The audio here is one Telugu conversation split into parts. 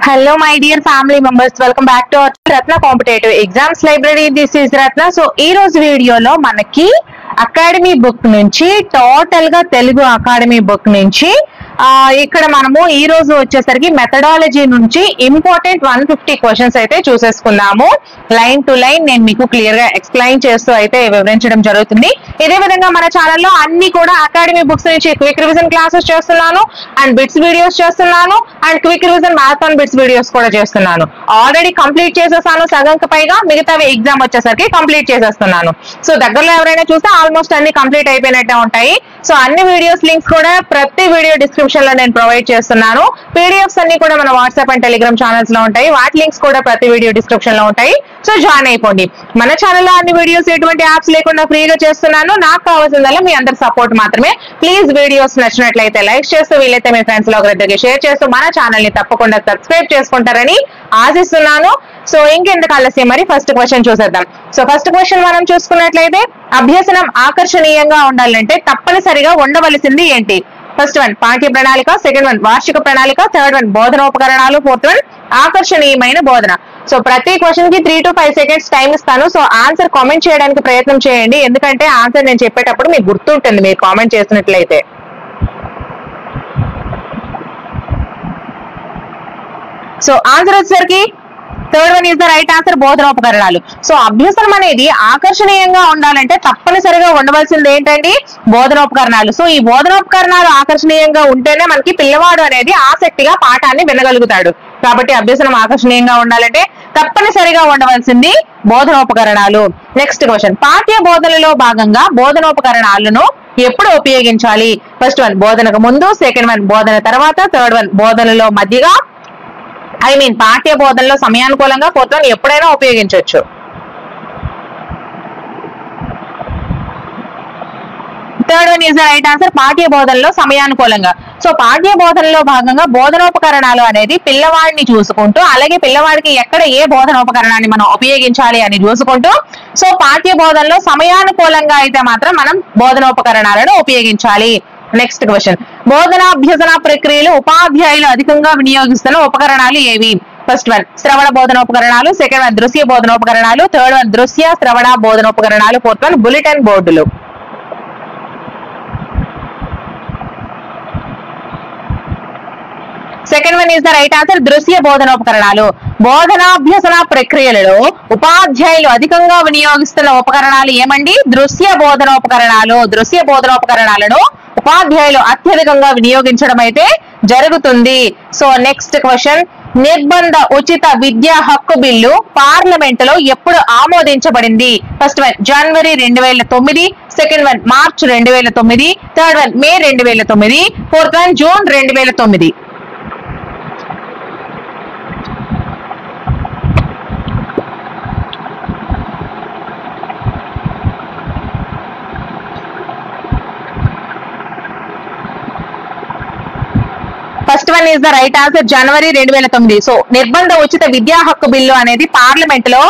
Hello my dear family members, welcome back to our Ratna Competitive Exams Library. This is Ratna. So ee roju video lo manaki academy book nunchi total ga Telugu academy book nunchi ఇక్కడ మనము ఈ రోజు వచ్చేసరికి మెథడాలజీ నుంచి ఇంపార్టెంట్ 150 క్వశ్చన్స్ అయితే చూసేసుకున్నాము. లైన్ టు లైన్ నేను మీకు క్లియర్ గా ఎక్స్ప్లెయిన్ చేస్తూ అయితే వివరించడం జరుగుతుంది. ఇదే విధంగా మన ఛానల్లో అన్ని కూడా అకాడమీ బుక్స్ నుంచి క్విక్ రివిజన్ క్లాసెస్ చేస్తున్నాను, అండ్ బిట్స్ వీడియోస్ చేస్తున్నాను, అండ్ క్విక్ రివిజన్ మ్యాథాన్ బిట్స్ వీడియోస్ కూడా చేస్తున్నాను. ఆల్రెడీ కంప్లీట్ చేసేసాను సగంకి పైగా, మిగతావి ఎగ్జామ్ వచ్చేసరికి కంప్లీట్ చేసేస్తున్నాను. సో దగ్గరలో ఎవరైనా చూస్తే ఆల్మోస్ట్ అన్ని కంప్లీట్ అయిపోయినట్టే ఉంటాయి. సో అన్ని వీడియోస్ లింక్స్ కూడా ప్రతి వీడియో డిస్క్రిప్షన్ లో నేను ప్రొవైడ్ చేస్తున్నాను. పీడిఎఫ్స్ అన్ని కూడా మన వాట్సాప్ అండ్ టెలిగ్రామ్ ఛానల్స్ లో ఉంటాయి. వాటి లింక్స్ కూడా ప్రతి వీడియో డిస్క్రిప్షన్ లో ఉంటాయి. సో జాయిన్ అయిపోండి. మన ఛానల్లో అన్ని వీడియోస్ ఎటువంటి యాప్స్ లేకుండా ఫ్రీగా చేస్తున్నాను. నాకు కావాల్సిందల్లా మీ అందరి సపోర్ట్ మాత్రమే. ప్లీజ్ వీడియోస్ నచ్చినట్లయితే లైక్ చేస్తూ, వీలైతే మీ ఫ్రెండ్స్ లో ఒకరిద్దరికి షేర్ చేస్తూ మన ఛానల్ ని తప్పకుండా సబ్స్క్రైబ్ చేసుకుంటారని ఆశిస్తున్నాను. సో ఇంకెందుకు ఆలస్యం, మరి ఫస్ట్ క్వశ్చన్ చూసేద్దాం. సో ఫస్ట్ క్వశ్చన్ మనం చూసుకున్నట్లయితే, అభ్యసనం ఆకర్షణీయంగా ఉండాలంటే తప్పనిసరిగా ఉండవలసింది ఏంటి? ఫస్ట్ వన్ పాఠ్య ప్రణాళిక, సెకండ్ వన్ వార్షిక ప్రణాళిక, థర్డ్ వన్ బోధనోపకరణాలు, ఫోర్త్ వన్ ఆకర్షణీయమైన బోధన. సో ప్రతి క్వశ్చన్ కి 3 to 5 seconds టైం ఇస్తాను. సో ఆన్సర్ కామెంట్ చేయడానికి ప్రయత్నం చేయండి, ఎందుకంటే ఆన్సర్ నేను చెప్పేటప్పుడు మీకు గుర్తుంటుంది మీరు కామెంట్ చేసినట్లయితే. సో ఆన్సర్ వచ్చేసరికి third one is the right answer, బోధనోపకరణాలు. సో అభ్యసనం అనేది ఆకర్షణీయంగా ఉండాలంటే తప్పనిసరిగా ఉండవలసింది ఏంటండి? బోధనోపకరణాలు. సో ఈ బోధనోపకరణాలు ఆకర్షణీయంగా ఉంటేనే మనకి పిల్లవాడు అనేది ఆసక్తిగా పాఠాన్ని వినగలుగుతాడు. కాబట్టి అభ్యసనం ఆకర్షణీయంగా ఉండాలంటే తప్పనిసరిగా ఉండవలసింది బోధనోపకరణాలు. నెక్స్ట్ క్వశ్చన్, పాఠ్య బోధనలో భాగంగా బోధనోపకరణాలను ఎప్పుడు ఉపయోగించాలి? ఫస్ట్ వన్ బోధనకు ముందు, సెకండ్ వన్ బోధన తర్వాత, థర్డ్ వన్ బోధనలో మధ్యగా, పాఠ్య బోధనలో సమయానుకూలంగా, ఫోర్త్ వన్ ఎప్పుడైనా ఉపయోగించవచ్చు. Third one is the right answer, పాఠ్య బోధనలో సమయానుకూలంగా. సో పాఠ్య బోధనలో భాగంగా బోధనోపకరణాలు అనేది పిల్లవాడిని చూసుకుంటూ, అలాగే పిల్లవాడికి ఎక్కడ ఏ బోధనోపకరణాన్ని మనం ఉపయోగించాలి అని చూసుకుంటూ, సో పాఠ్య బోధనలో సమయానుకూలంగా అయితే మాత్రం మనం బోధనోపకరణాలను ఉపయోగించాలి. నెక్స్ట్ క్వశ్చన్, బోధనాభ్యసన ప్రక్రియలు ఉపాధ్యాయులు అధికంగా వినియోగిస్తున్న ఉపకరణాలు ఏవి? ఫస్ట్ వన్ శ్రవణ బోధనోపకరణాలు, సెకండ్ వన్ దృశ్య బోధనోపకరణాలు, థర్డ్ వన్ దృశ్య శ్రవణ బోధనోపకరణాలు, ఫోర్త్ వన్ బులెటిన్ బోర్డులు. Second one is the right answer, దృశ్య బోధనోపకరణాలు. బోధనాభ్యసన ప్రక్రియలలో ఉపాధ్యాయులు అధికంగా వినియోగిస్తున్న ఉపకరణాలు ఏమండి? దృశ్య బోధనోపకరణాలు. దృశ్య బోధనోపకరణాలను ఉపాధ్యాయులు అత్యధికంగా వినియోగించడం అయితే జరుగుతుంది. సో నెక్స్ట్ క్వశ్చన్, నిర్బంధ ఉచిత విద్యా హక్కు బిల్లు పార్లమెంట్ లో ఎప్పుడు ఆమోదించబడింది? First one January 2009, second one March 2009, third one May 2009, fourth one June 2009. First one is the right answer, January 2009. So నిర్బంధ ఉచిత విద్యా హక్కు బిల్లు అనేది పార్లమెంట్ లో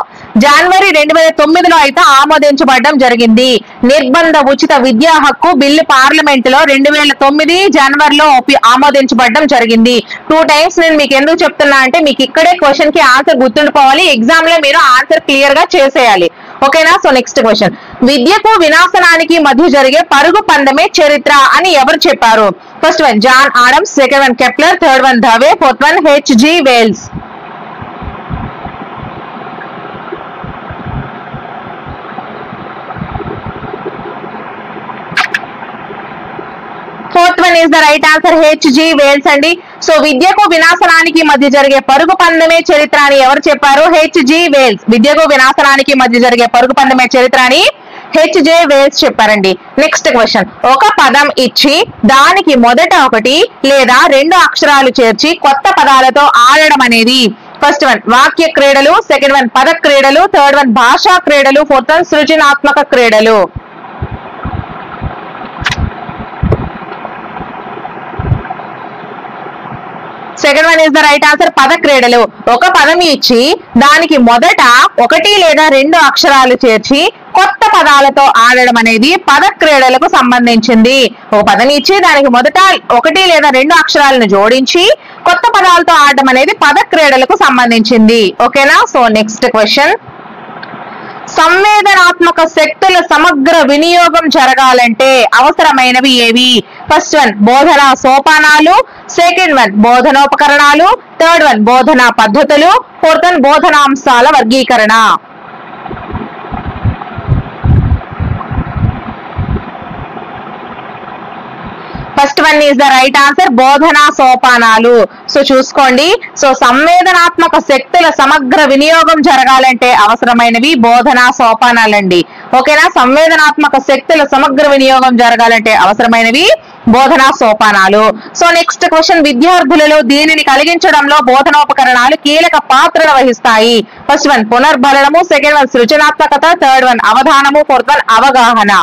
జనవరి 2009లో అయితే ఆమోదించబడడం జరిగింది. నిర్బంధ ఉచిత విద్యా హక్కు బిల్లు పార్లమెంట్ లో 2009 జనవరిలో ఆమోదించబడడం జరిగింది. 2 times నేను మీకు ఎందుకు చెప్తున్నా అంటే మీకు ఇక్కడే క్వశ్చన్ కి ఆన్సర్ గుర్తుండిపోవాలి, ఎగ్జామ్ లో మీరు ఆన్సర్ క్లియర్ గా చేసేయాలి. ఓకేనా? సో నెక్స్ట్ క్వశ్చన్, విద్యకు వినాశనానికి మధ్య జరిగే పరుగు పందమే చరిత్ర అని ఎవరు చెప్పారు? First one John Adams, second one Kepler, third one Dave, fourth one H.G. Wells. Fourth one is the right answer, H.G. Wells అండి. సో విద్యకు వినాశనానికి మధ్య జరిగే పరుగు పందమే చరిత్ర అని ఎవరు చెప్పారు? H.G. Wells. విద్యకు వినాశనానికి మధ్య జరిగే పరుగు పందమే చరిత్ర అని H.G. Wells చెప్పారండి. నెక్స్ట్ క్వశ్చన్, ఒక పదం ఇచ్చి దానికి మొదట 1 లేదా 2 అక్షరాలు చేర్చి కొత్త పదాలతో ఆడడం అనేది? ఫస్ట్ వన్ వాక్య క్రీడలు, సెకండ్ వన్ పద క్రీడలు, థర్డ్ వన్ భాషా క్రీడలు, ఫోర్త్ వన్ సృజనాత్మక క్రీడలు. Second one is the right answer, పద క్రీడలు. ఒక పదం ఇచ్చి దానికి మొదట 1 లేదా 2 అక్షరాలు చేర్చి కొత్త పదాలతో ఆడడం అనేది పద క్రీడలకు సంబంధించింది. ఒక పదం ఇచ్చి దానికి మొదట 1 లేదా 2 అక్షరాలను జోడించి కొత్త పదాలతో ఆడడం అనేది పద క్రీడలకు సంబంధించింది. ఓకేనా? సో నెక్స్ట్ క్వశ్చన్, సంవేదనాత్మక శక్తుల సమగ్ర వినియోగం జరగాలంటే అవసరమైనవి ఏవి? ఫస్ట్ వన్ బోధనా సోపానాలు, సెకండ్ వన్ బోధనోపకరణాలు, థర్డ్ వన్ బోధనా పద్ధతులు, ఫోర్త్ వన్ బోధనాంశాల వర్గీకరణ. First one is the right answer, బోధనా సోపానాలు. సో చూసుకోండి, సో సంవేదనాత్మక శక్తుల సమగ్ర వినియోగం జరగాలంటే అవసరమైనవి బోధనా సోపానాలండి. ఓకేనా? సంవేదనాత్మక శక్తుల సమగ్ర వినియోగం జరగాలంటే అవసరమైనవి బోధనా సోపానాలు. సో నెక్స్ట్ క్వశ్చన్, విద్యార్థులలో దీనిని కలిగించడంలో బోధనోపకరణాలు కీలక పాత్రను వహిస్తాయి. ఫస్ట్ వన్ పునర్బలనము, సెకండ్ వన్ సృజనాత్మకత, థర్డ్ వన్ అవధానము, ఫోర్త్ వన్ అవగాహన.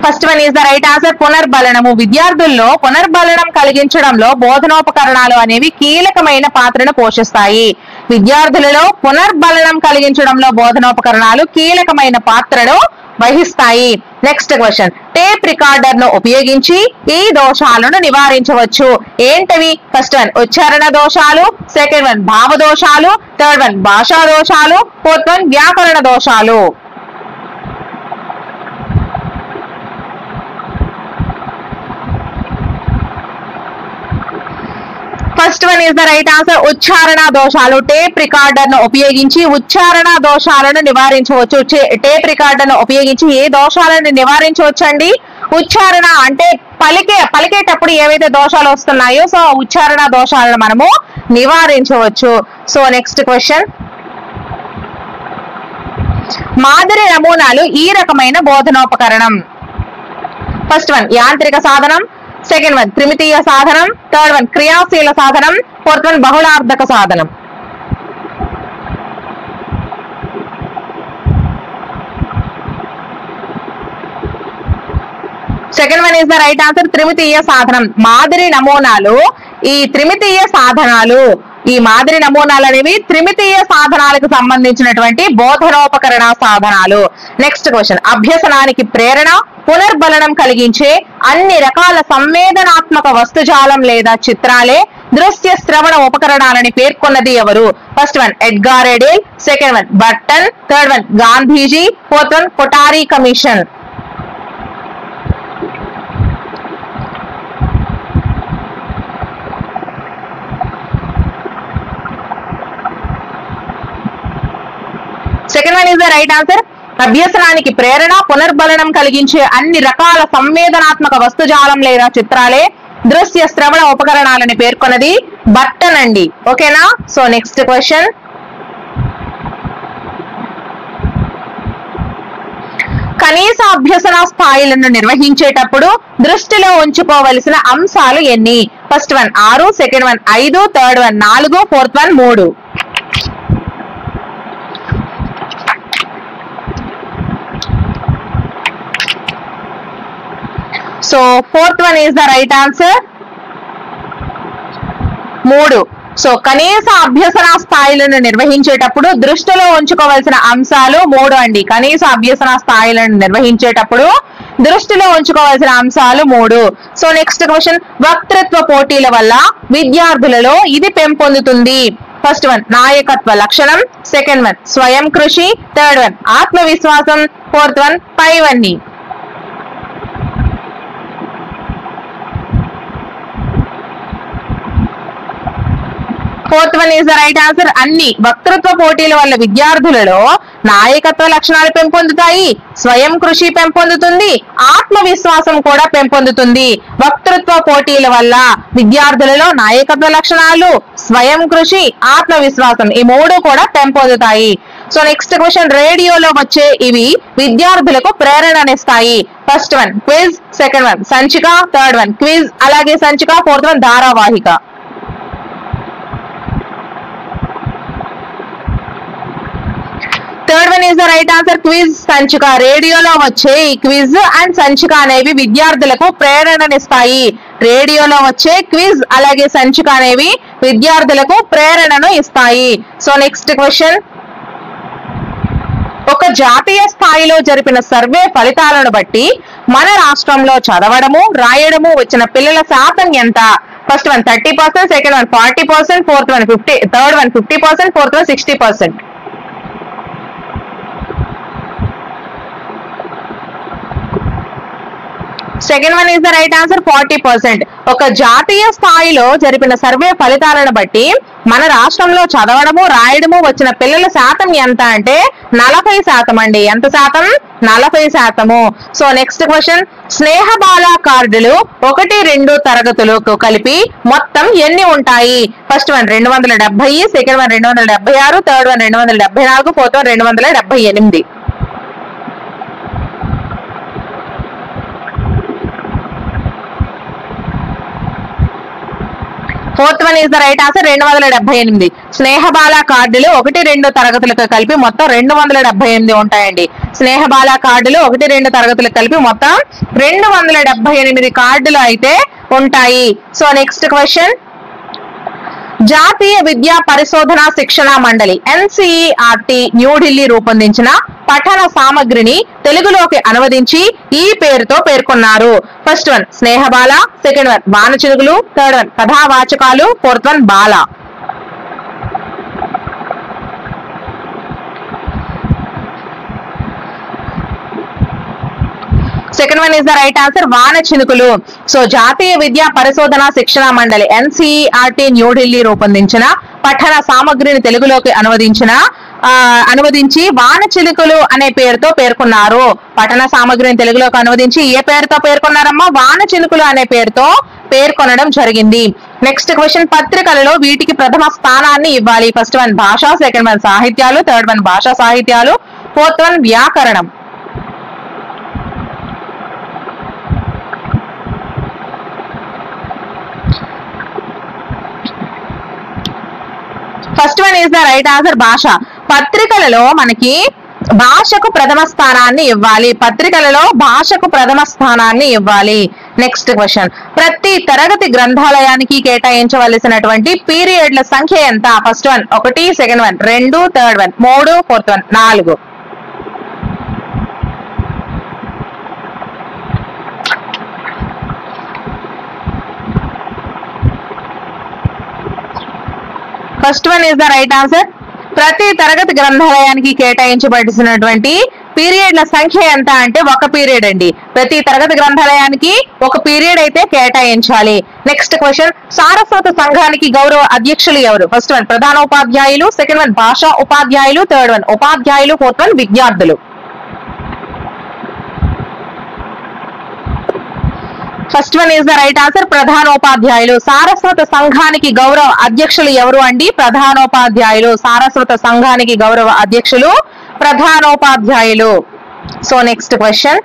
First one is the right answer, పునర్బలనము. విద్యార్థుల్లో పునర్బలనం కలిగించడంలో బోధనోపకరణాలు అనేవి కీలకమైన పాత్రను పోషిస్తాయి. విద్యార్థులలో పునర్బలనం కలిగించడంలో బోధనోపకరణాలు కీలకమైన పాత్రను వహిస్తాయి. నెక్స్ట్ క్వశ్చన్, టేప్ రికార్డర్ ను ఉపయోగించి ఈ దోషాలను నివారించవచ్చు. ఏంటవి? ఫస్ట్ వన్ ఉచ్చారణ దోషాలు, సెకండ్ వన్ భావ దోషాలు, థర్డ్ వన్ భాషా దోషాలు, ఫోర్త్ వన్ వ్యాకరణ దోషాలు. First one is the right answer, ఉచ్చారణ దోషాలు. టేప్ రికార్డర్ ను ఉపయోగించి ఉచ్చారణ దోషాలను నివారించవచ్చు. టేప్ రికార్డర్ ను ఉపయోగించి ఏ దోషాలను నివారించవచ్చు అండి? ఉచ్చారణ అంటే పలికేటప్పుడు ఏవైతే దోషాలు వస్తున్నాయో సో ఉచ్చారణ దోషాలను మనము నివారించవచ్చు. సో నెక్స్ట్ క్వశ్చన్, మాదిరి నమూనాలు ఈ రకమైన బోధనోపకరణం. ఫస్ట్ వన్ యాంత్రిక సాధనం, సెకండ్ వన్ త్రిమితీయ సాధనం, థర్డ్ వన్ క్రియాశీల సాధనం, ఫోర్త్ వన్ బహుళార్థక సాధనం. Second one is the right answer, త్రిమితీయ సాధనం. మాదిరి నమూనాలు ఈ త్రిమితీయ సాధనాలు, ఈ మాదిరి నమూనాలు అనేవి త్రిమితీయ సాధనాలకు సంబంధించినటువంటి బోధనోపకరణ సాధనాలు. నెక్స్ట్ క్వశ్చన్, అభ్యసనానికి ప్రేరణ, పునర్బలనం కలిగించే అన్ని రకాల సంవేదనాత్మక వస్తుజాలం లేదా చిత్రాలే దృశ్య శ్రవణ ఉపకరణాలని పేర్కొన్నది ఎవరు? First one Edgar Dale, second one Burton, third one Gandhiji, fourth one Kothari commission. Second one is the right answer, అభ్యసనానికి ప్రేరణ, పునర్బలనం కలిగించే అన్ని రకాల సంవేదనాత్మక వస్తుజాలం లేదా చిత్రాలే దృశ్య శ్రవణ ఉపకరణాలని పేర్కొన్నది బర్టన్ అండి. ఓకేనా? సో నెక్స్ట్ క్వశ్చన్, కనీస అభ్యసన స్థాయిలను నిర్వహించేటప్పుడు దృష్టిలో ఉంచుకోవలసిన అంశాలు ఎన్ని? First one 6, second one 5, third one 4, fourth one 3. So fourth one is the right answer, 3. So కనీస అభ్యసన స్థాయిలను నిర్వహించేటప్పుడు దృష్టిలో ఉంచుకోవాల్సిన అంశాలు 3 అండి. కనీస అభ్యసన స్థాయిలను నిర్వహించేటప్పుడు దృష్టిలో ఉంచుకోవాల్సిన అంశాలు 3. సో నెక్స్ట్ క్వశ్చన్, వక్తృత్వ పోటీల వల్ల విద్యార్థులలో ఇది పెంపొందుతుంది. ఫస్ట్ వన్ నాయకత్వ లక్షణం, సెకండ్ వన్ స్వయం కృషి, థర్డ్ వన్ ఆత్మవిశ్వాసం, ఫోర్త్ వన్ పైవన్నీ. Fourth one is the right answer, అన్ని. వక్తృత్వ పోటీల వల్ల విద్యార్థులలో నాయకత్వ లక్షణాలు పెంపొందుతాయి, స్వయం కృషి పెంపొందుతుంది, ఆత్మవిశ్వాసం కూడా పెంపొందుతుంది. వక్తృత్వ పోటీల వల్ల విద్యార్థులలో నాయకత్వ లక్షణాలు, స్వయం కృషి, ఆత్మవిశ్వాసం ఈ 3 కూడా పెంపొందుతాయి. సో నెక్స్ట్ క్వశ్చన్, రేడియోలో వచ్చే ఇవి విద్యార్థులకు ప్రేరణనిస్తాయి. First one quiz, second one సంచిక, థర్డ్ వన్ క్విజ్ అలాగే సంచిక, ఫోర్త్ వన్ ధారావాహిక. Third one is the right answer, quiz, సంచిక. రేడియోలో వచ్చే ఈ క్విజ్ అండ్ సంచిక అనేవి విద్యార్థులకు ప్రేరణనిస్తాయి. రేడియోలో వచ్చే క్విజ్ అలాగే సంచిక అనేవి విద్యార్థులకు ప్రేరణను ఇస్తాయి. సో నెక్స్ట్ క్వశ్చన్, ఒక జాతీయ స్థాయిలో జరిపిన సర్వే ఫలితాలను బట్టి మన రాష్ట్రంలో చదవడము రాయడము వచ్చిన పిల్లల శాతం ఎంత? First one 30%, second one 40%, fourth one 50%, third one 50%, fourth one 60%. Second one is the right answer, 40%. ఒక జాతీయ స్థాయిలో జరిపిన సర్వే ఫలితాలను బట్టి మన రాష్ట్రంలో చదవడము రాయడము వచ్చిన పిల్లల శాతం ఎంత అంటే 40% అండి. ఎంత శాతం? 40%. సో నెక్స్ట్ క్వశ్చన్, స్నేహబాల కార్డులు 1-2 తరగతులకు కలిపి మొత్తం ఎన్ని ఉంటాయి? First one 270, second one 276, third one 274, fourth one 278. Fourth one is the right answer, 278. స్నేహబాల కార్డులు 1-2 తరగతులకు కలిపి మొత్తం 278 ఉంటాయండి. స్నేహబాల కార్డులు 1-2 తరగతులకు కలిపి మొత్తం 278 కార్డులు అయితే ఉంటాయి. సో నెక్స్ట్ క్వశ్చన్, జాతీయ విద్యా పరిశోధన శిక్షణ మండలి NCERT న్యూఢిల్లీ రూపొందించిన పఠన సామగ్రిని తెలుగులోకి అనువదించి ఈ పేరుతో పేర్కొన్నారు. ఫస్ట్ వన్ స్నేహబాల, సెకండ్ వన్ వానచినుకులు, థర్డ్ వన్ కథావాచకాలు, ఫోర్త్ వన్ బాల. Second one is the right answer, వానచినుకులు. సో జాతీయ విద్యా పరిశోధన శిక్షణ మండలి NCERT న్యూఢిల్లీ రూపొందించిన పఠన సామగ్రిని తెలుగులోకి అనువదించి వానచినుకులు అనే పేరుతో పేర్కొన్నారు. పఠన సామగ్రిని తెలుగులోకి అనువదించి ఏ పేరుతో పేర్కొన్నారమ్మా? వానచినుకులు అనే పేరుతో పేర్కొనడం జరిగింది. నెక్స్ట్ క్వశ్చన్, పత్రికలలో వీటికి ప్రథమ స్థానాన్ని ఇవ్వాలి. ఫస్ట్ వన్ భాష, సెకండ్ వన్ సాహిత్యాలు, థర్డ్ వన్ భాషా సాహిత్యాలు, ఫోర్త్ వన్ వ్యాకరణం. First one is the right answer, భాష. పత్రికలలో మనకి భాషకు ప్రథమ స్థానాన్ని ఇవ్వాలి. పత్రికలలో భాషకు ప్రథమ స్థానాన్ని ఇవ్వాలి. నెక్స్ట్ క్వశ్చన్, ప్రతి తరగతి గ్రంథాలయానికి కేటాయించవలసినటువంటి పీరియడ్ల సంఖ్య ఎంత? First one 1, second one 2, third one 3, fourth one 4. First one is the right answer. ప్రతి తరగతి గ్రంథాలయానికి కేటాయించబడినటువంటి పీరియడ్ల సంఖ్య ఎంత అంటే 1 పీరియడ్ అండి. ప్రతి తరగతి గ్రంథాలయానికి 1 పీరియడ్ అయితే కేటాయించాలి. నెక్స్ట్ క్వశ్చన్, సారస్వత సంఘానికి గౌరవ అధ్యక్షులు ఎవరు? ఫస్ట్ వన్ ప్రధానోపాధ్యాయులు, సెకండ్ వన్ భాషా ఉపాధ్యాయులు, థర్డ్ వన్ ఉపాధ్యాయులు, ఫోర్త్ వన్ విద్యార్థులు. First one is the right answer, ప్రధానోపాధ్యాయులు. సారస్వత సంఘానికి గౌరవ అధ్యక్షులు ఎవరు అండి? ప్రధానోపాధ్యాయులు. సారస్వత సంఘానికి గౌరవ అధ్యక్షులు ప్రధానోపాధ్యాయులు. సో నెక్స్ట్ క్వశ్చన్,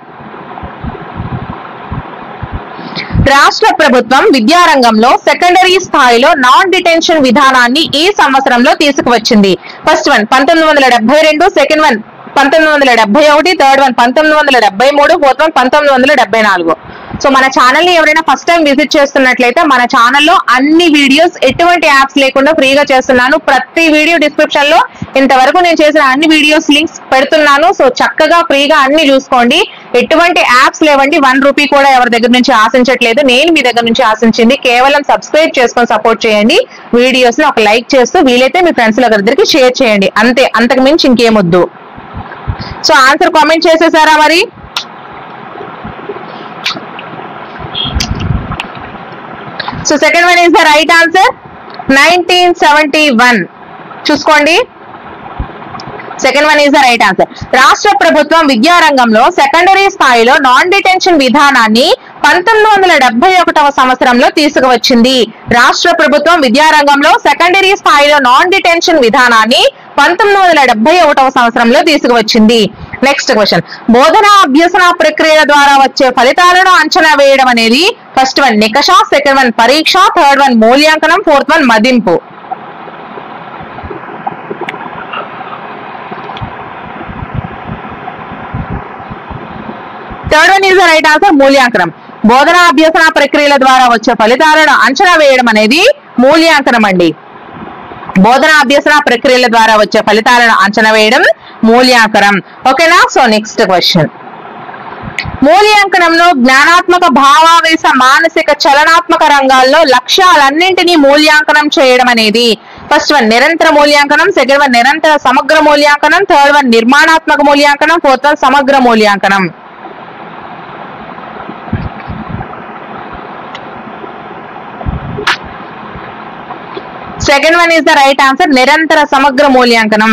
రాష్ట్ర ప్రభుత్వం విద్యారంగంలో సెకండరీ స్థాయిలో నాన్ డిటెన్షన్ విధానాన్ని ఈ సంవత్సరంలో తీసుకువచ్చింది. First one 1972, second one 1971, third one 1973, fourth one 1974. So మన ఛానల్ ని ఎవరైనా ఫస్ట్ టైం విజిట్ చేస్తున్నట్లయితే మన ఛానల్లో అన్ని వీడియోస్ ఎటువంటి యాప్స్ లేకుండా ఫ్రీగా చేస్తున్నాను. ప్రతి వీడియో డిస్క్రిప్షన్ లో ఇంతవరకు నేను చేసిన అన్ని వీడియోస్ లింక్స్ పెడుతున్నాను. సో చక్కగా ఫ్రీగా అన్ని చూసుకోండి. ఎటువంటి యాప్స్ లేవండి. 1 రూపీ కూడా ఎవరి దగ్గర నుంచి ఆశించట్లేదు. నేను మీ దగ్గర నుంచి ఆశించింది కేవలం సబ్స్క్రైబ్ చేసుకొని సపోర్ట్ చేయండి. వీడియోస్ ని ఒక లైక్ చేస్తూ వీలైతే మీ ఫ్రెండ్స్ దగ్గరికి షేర్ చేయండి. అంతే, అంతకు మించి ఇంకేమొద్దు. సో ఆన్సర్ కామెంట్ చేసేసారా మరి? So second one is the right answer, 1971. చూసుకోండి, second one is the right answer. రాష్ట్ర ప్రభుత్వం విద్యారంగంలో సెకండరీ స్థాయిలో నాన్ డిటెన్షన్ విధానాన్ని 1971వ సంవత్సరంలో తీసుకువచ్చింది. రాష్ట్ర ప్రభుత్వం విద్యారంగంలో సెకండరీ స్థాయిలో నాన్ డిటెన్షన్ విధానాన్ని 1971వ సంవత్సరంలో తీసుకువచ్చింది. నెక్స్ట్ క్వశ్చన్, బోధనా అభ్యసన ప్రక్రియల ద్వారా వచ్చే ఫలితాలను అంచనా వేయడం అనేది ఫస్ట్ వన్ నికష, సెకండ్ వన్ పరీక్ష, థర్డ్ వన్ మూల్యాంకనం, ఫోర్త్ వన్ మదింపు. Third one is the right answer, మూల్యాంకనం. బోధనా అభ్యసన ప్రక్రియల ద్వారా వచ్చే ఫలితాలను అంచనా వేయడం అనేది మూల్యాంకనం అండి. బోధన అభ్యసన ప్రక్రియల ద్వారా వచ్చే ఫలితాలను అంచనా వేయడం మూల్యాంకనం. ఓకేనా? సో నెక్స్ట్ క్వశ్చన్, మూల్యాంకనంలో జ్ఞానాత్మక, భావావేశ, మానసిక, చలనాత్మక రంగాల్లో లక్ష్యాలన్నింటినీ మూల్యాంకనం చేయడం అనేది ఫస్ట్ వన్ నిరంతర మూల్యాంకనం, సెకండ్ వన్ నిరంతర సమగ్ర మూల్యాంకనం, థర్డ్ వన్ నిర్మాణాత్మక మూల్యాంకనం, ఫోర్త్ వన్ సమగ్ర మూల్యాంకనం. Second one is the right answer, నిరంతర సమగ్ర మూల్యాంకనం.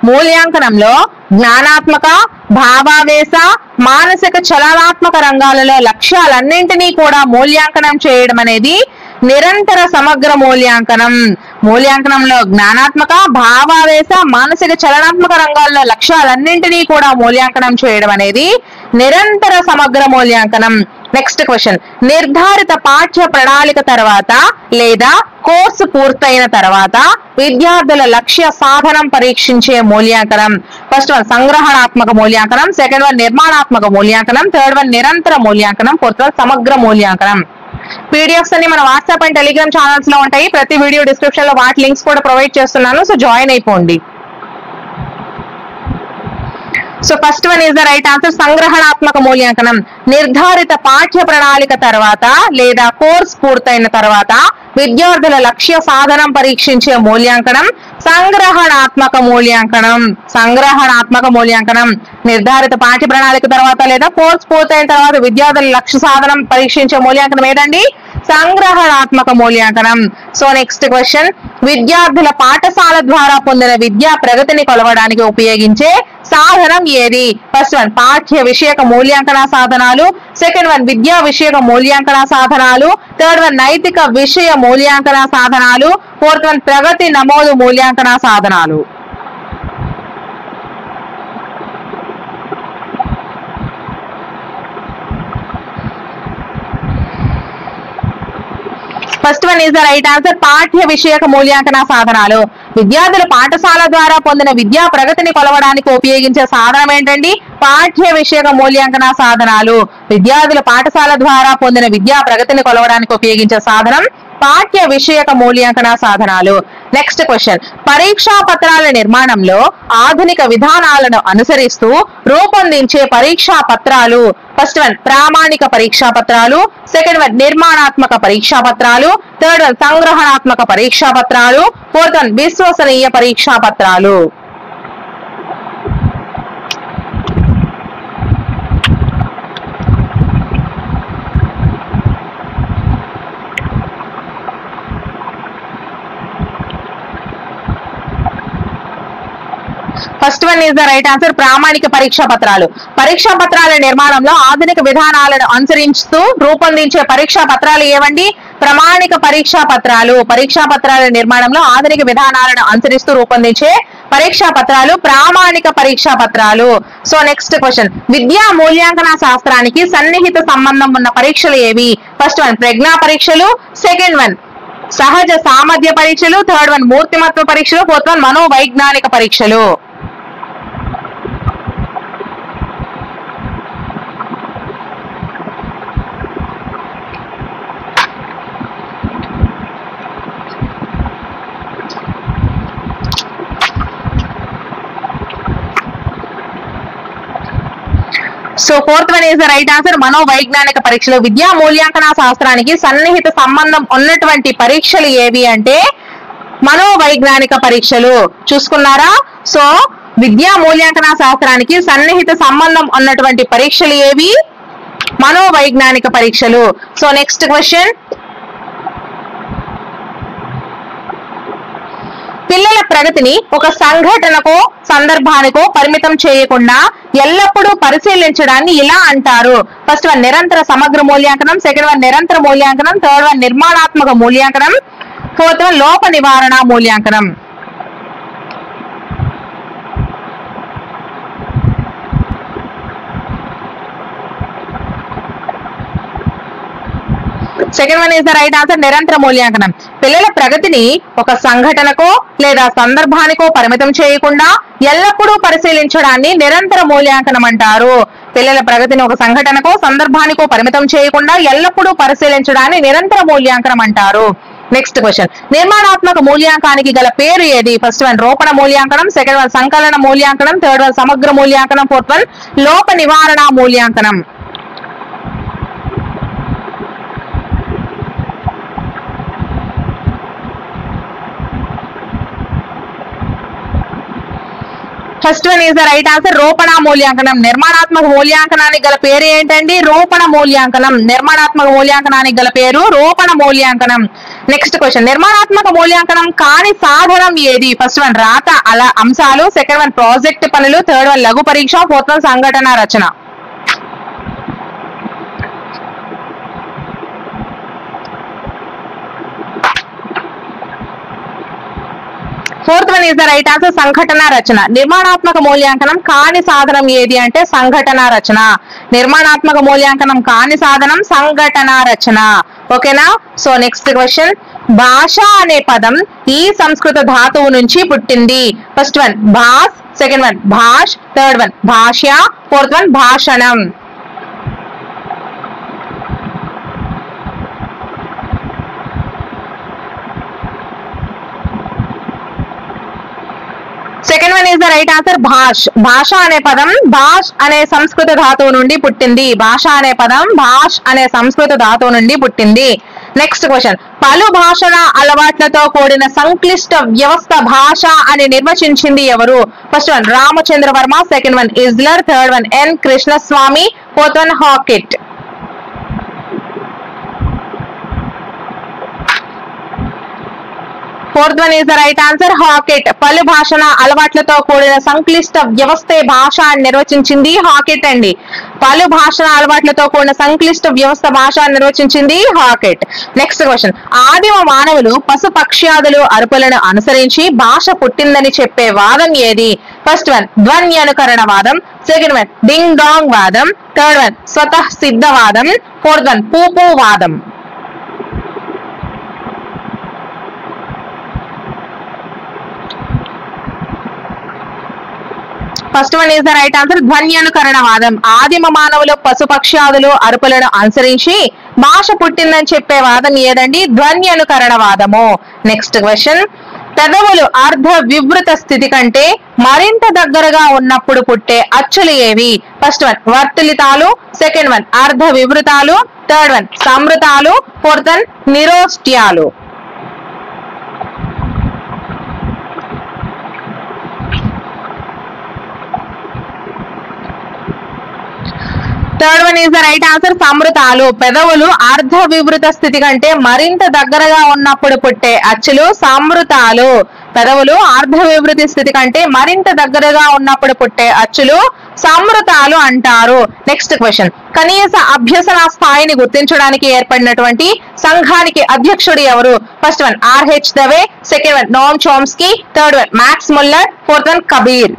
మూల్యాంకనంలో జ్ఞానాత్మక, భావావేశ, మానసిక, చలనాత్మక రంగాలలో లక్ష్యాలన్నింటినీ కూడా మూల్యాంకనం చేయడం అనేది నిరంతర సమగ్ర మూల్యాంకనం. మూల్యాంకనంలో జ్ఞానాత్మక, భావావేశ, మానసిక, చలనాత్మక రంగాల్లో లక్ష్యాలన్నింటినీ కూడా మూల్యాంకనం చేయడం అనేది నిరంతర సమగ్ర మూల్యాంకనం. నెక్స్ట్ క్వశ్చన్, నిర్ధారిత పాఠ్య ప్రణాళిక తర్వాత లేదా కోర్సు పూర్తయిన తర్వాత విద్యార్థుల లక్ష్య సాధనం పరీక్షించే మూల్యాంకనం. ఫస్ట్ వన్ సంగ్రహణాత్మక మూల్యాంకనం, సెకండ్ వన్ నిర్మాణాత్మక మూల్యాంకనం, థర్డ్ వన్ నిరంతర మూల్యాంకనం, ఫోర్త్ వన్ సమగ్ర మూల్యాంకనం. పీడిఎఫ్స్ అన్ని మన వాట్సాప్ అండ్ టెలిగ్రామ్ ఛానల్స్ లో ఉంటాయి. ప్రతి వీడియో డిస్క్రిప్షన్ లో వాటి లింక్స్ కూడా ప్రొవైడ్ చేస్తున్నాను. సో జాయిన్ అయిపోండి. So first one is the right answer, సంగ్రహణాత్మక మూల్యాంకనం. నిర్ధారిత పాఠ్య ప్రణాళిక తర్వాత లేదా కోర్స్ పూర్తయిన తర్వాత విద్యార్థుల లక్ష్య సాధనం పరీక్షించే మూల్యాంకనం సంగ్రహణాత్మక మూల్యాంకనం. సంగ్రహణాత్మక మూల్యాంకనం నిర్ధారిత పాఠ్య ప్రణాళిక తర్వాత లేదా కోర్స్ పూర్తయిన తర్వాత విద్యార్థుల లక్ష్య సాధనం పరీక్షించే మూల్యాంకనం ఏదండి? సంగ్రహణాత్మక మూల్యాంకనం. సో నెక్స్ట్ క్వశ్చన్, విద్యార్థుల పాఠశాల ద్వారా పొందిన విద్యా ప్రగతిని కొలవడానికి ఉపయోగించే సాధనం ఏది? ఫస్ట్ వన్ పాఠ్య విషయక మూల్యాంకన సాధనాలు, సెకండ్ వన్ విద్యా విషయక మూల్యాంకన సాధనాలు, థర్డ్ వన్ నైతిక విషయ మూల్యాంకన సాధనాలు, ఫోర్త్ వన్ ప్రగతి నమోదు మూల్యాంకన సాధనాలు. First one is the right answer, పాఠ్య విషయక మూల్యాంకన సాధనాలు. విద్యార్థుల పాఠశాల ద్వారా పొందిన విద్యా ప్రగతిని కొలవడానికి ఉపయోగించే సాధనం ఏంటండి? పాఠ్య విషయక మూల్యాంకన సాధనాలు. విద్యార్థుల పాఠశాల ద్వారా పొందిన విద్యా ప్రగతిని కొలవడానికి ఉపయోగించే సాధనం పాఠ్య విషయక మూల్యాంకన సాధనాలు. నెక్స్ట్ క్వశ్చన్, పరీక్షా పత్రాల నిర్మాణంలో ఆధునిక విధానాలను అనుసరిస్తూ రూపొందించే పరీక్షా పత్రాలు. ఫస్ట్ వన్ ప్రామాణిక పరీక్షా పత్రాలు, సెకండ్ వన్ నిర్మాణాత్మక పరీక్షా పత్రాలు, థర్డ్ వన్ సంగ్రహణాత్మక పరీక్షా పత్రాలు, ఫోర్త్ వన్ విశ్వసనీయ పరీక్షా పత్రాలు. First one is the right answer, ప్రామాణిక పరీక్షా పత్రాలు. పరీక్షా పత్రాల నిర్మాణంలో ఆధునిక విధానాలను అనుసరిస్తూ రూపొందించే పరీక్షా పత్రాలు ఏవండి? ప్రామాణిక పరీక్షా పత్రాలు. పరీక్షా పత్రాల నిర్మాణంలో ఆధునిక విధానాలను అనుసరిస్తూ రూపొందించే పరీక్షా పత్రాలు ప్రామాణిక పరీక్షా పత్రాలు. సో నెక్స్ట్ క్వశ్చన్, విద్యా మూల్యాంకన శాస్త్రానికి సన్నిహిత సంబంధం ఉన్న పరీక్షలు ఏవి? ఫస్ట్ వన్ ప్రజ్ఞా పరీక్షలు, సెకండ్ వన్ సహజ సామర్థ్య పరీక్షలు, థర్డ్ వన్ మూర్తిమత్వ పరీక్షలు, ఫోర్త్ వన్ మనోవైజ్ఞానిక పరీక్షలు. So fourth one is the right answer, మనోవైజ్ఞానిక పరీక్షలు. విద్యా మూల్యాంకన శాస్త్రానికి సన్నిహిత సంబంధం ఉన్నటువంటి పరీక్షలు ఏవి అంటే మనోవైజ్ఞానిక పరీక్షలు. చూసుకున్నారా? సో విద్యా మూల్యాంకన శాస్త్రానికి సన్నిహిత సంబంధం ఉన్నటువంటి పరీక్షలు ఏవి? మనోవైజ్ఞానిక పరీక్షలు. సో నెక్స్ట్ క్వశ్చన్, పిల్లల ప్రగతిని ఒక సంఘటనకో సందర్భానికో పరిమితం చేయకుండా ఎల్లప్పుడూ పరిశీలించడాన్ని ఇలా అంటారు. ఫస్ట్ వన్ నిరంతర సమగ్ర మూల్యాంకనం, సెకండ్ వన్ నిరంతర మూల్యాంకనం, థర్డ్ వన్ నిర్మాణాత్మక మూల్యాంకనం, ఫోర్త్ వన్ లోప నివారణ మూల్యాంకనం. Second one is the right answer, నిరంతర మూల్యాంకనం. పిల్లల ప్రగతిని ఒక సంఘటనకో లేదా సందర్భానికో పరిమితం చేయకుండా ఎల్లప్పుడూ పరిశీలించడాన్ని నిరంతర మూల్యాంకనం అంటారు. పిల్లల ప్రగతిని ఒక సంఘటనకో సందర్భానికో పరిమితం చేయకుండా ఎల్లప్పుడూ పరిశీలించడాన్ని నిరంతర మూల్యాంకనం అంటారు. నెక్స్ట్ క్వశ్చన్, నిర్మాణాత్మక మూల్యాంకానికి గల పేరు ఏది? ఫస్ట్ వన్ రూపణ మూల్యాంకనం, సెకండ్ వన్ సంకలన మూల్యాంకనం, థర్డ్ వన్ సమగ్ర మూల్యాంకనం, ఫోర్త్ వన్ లోప నివారణ మూల్యాంకనం. First one is the right answer, రూపణ మూల్యాంకనం. నిర్మాణాత్మక మూల్యాంకనానికి గల పేరు ఏంటండి? రూపణ మూల్యాంకనం. నిర్మాణాత్మక మూల్యాంకనానికి గల పేరు రూపణ మూల్యాంకనం. నెక్స్ట్ క్వశ్చన్, నిర్మాణాత్మక మూల్యాంకనం కాని సాధనం ఏది? ఫస్ట్ వన్ రాత అంశాలు, సెకండ్ వన్ ప్రాజెక్ట్ పనులు, థర్డ్ వన్ లఘు పరీక్ష, ఫోర్త్ వన్ సంఘటన రచన. Fourth one is the right answer, సంఘటన రచన. నిర్మాణాత్మక మూల్యాంకనం కాని సాధనం ఏది అంటే సంఘటన రచన. నిర్మాణాత్మక మూల్యాంకనం కాని సాధనం సంఘటన రచన. ఓకేనా? సో నెక్స్ట్ క్వశ్చన్, భాష అనే పదం ఈ సంస్కృత ధాతువు నుంచి పుట్టింది. ఫస్ట్ వన్ భాస్, సెకండ్ వన్ భాష్, థర్డ్ వన్ భాష్య, ఫోర్త్ వన్ భాషణం. Second one is the right answer, భాష్. భాష అనే పదం భాష్ అనే సంస్కృత ధాతువు నుండి పుట్టింది. భాష అనే పదం భాష్ అనే సంస్కృత ధాతువు నుండి పుట్టింది. నెక్స్ట్ క్వశ్చన్, పలు భాషల అలవాట్లతో కూడిన సంక్లిష్ట వ్యవస్థ భాష అని నిర్వచించింది ఎవరు? First one Ramachandra Varma, second one Isler, third one N Krishnaswamy, fourth one Hockett. Fourth one is the right answer, Hockett. పలు భాషల అలవాట్లతో కూడిన సంక్లిష్ట వ్యవస్థే భాష అని నిర్వచించింది హాకెట్ అండి. పలు భాషల అలవాట్లతో కూడిన సంక్లిష్ట వ్యవస్థ భాష అని నిర్వచించింది హాకెట్. నెక్స్ట్ క్వశ్చన్, ఆదిమ మానవులు పశు పక్ష్యాదులు అరుపులను అనుసరించి భాష పుట్టిందని చెప్పే వాదం ఏది? ఫస్ట్ వన్ ధ్వని అనుకరణ వాదం, సెకండ్ వన్ డింగ్ డాంగ్ వాదం, థర్డ్ వన్ స్వతః సిద్ధ వాదం, ఫోర్త్ వన్ పూపు వాదం. First one is the right answer, ధ్వని అనుకరణ వాదం. ఆదిమ మానవులు పశుపక్ష్యాదులు అరుపులను అనుసరించి భాష పుట్టిందని చెప్పే వాదం ఏదండి? ధ్వని అనుకరణ వాదము. నెక్స్ట్ క్వశ్చన్, పెదవులు అర్ధ వివృత స్థితి కంటే మరింత దగ్గరగా ఉన్నప్పుడు పుట్టే అచ్చులు ఏవి? ఫస్ట్ వన్ వర్తులితాలు, సెకండ్ వన్ అర్ధ వివృతాలు, థర్డ్ వన్ సంవృతాలు, ఫోర్త్ వన్ నిరోష్ట్యాలు. Third one is the right answer, సంవృతాలు. పెదవులు అర్ధ వివృత స్థితి కంటే మరింత దగ్గరగా ఉన్నప్పుడు పుట్టే అచ్చులు సంవృతాలు. పెదవులు అర్ధ వివృతి స్థితి కంటే మరింత దగ్గరగా ఉన్నప్పుడు పుట్టే అచ్చులు సంవృతాలు అంటారు. నెక్స్ట్ క్వశ్చన్, కనీస అభ్యసన స్థాయిని గుర్తించడానికి ఏర్పడినటువంటి సంఘానికి అధ్యక్షుడు ఎవరు? First one R H Dave, second one Noam Chomsky, third one Max Muller, fourth one Kabir.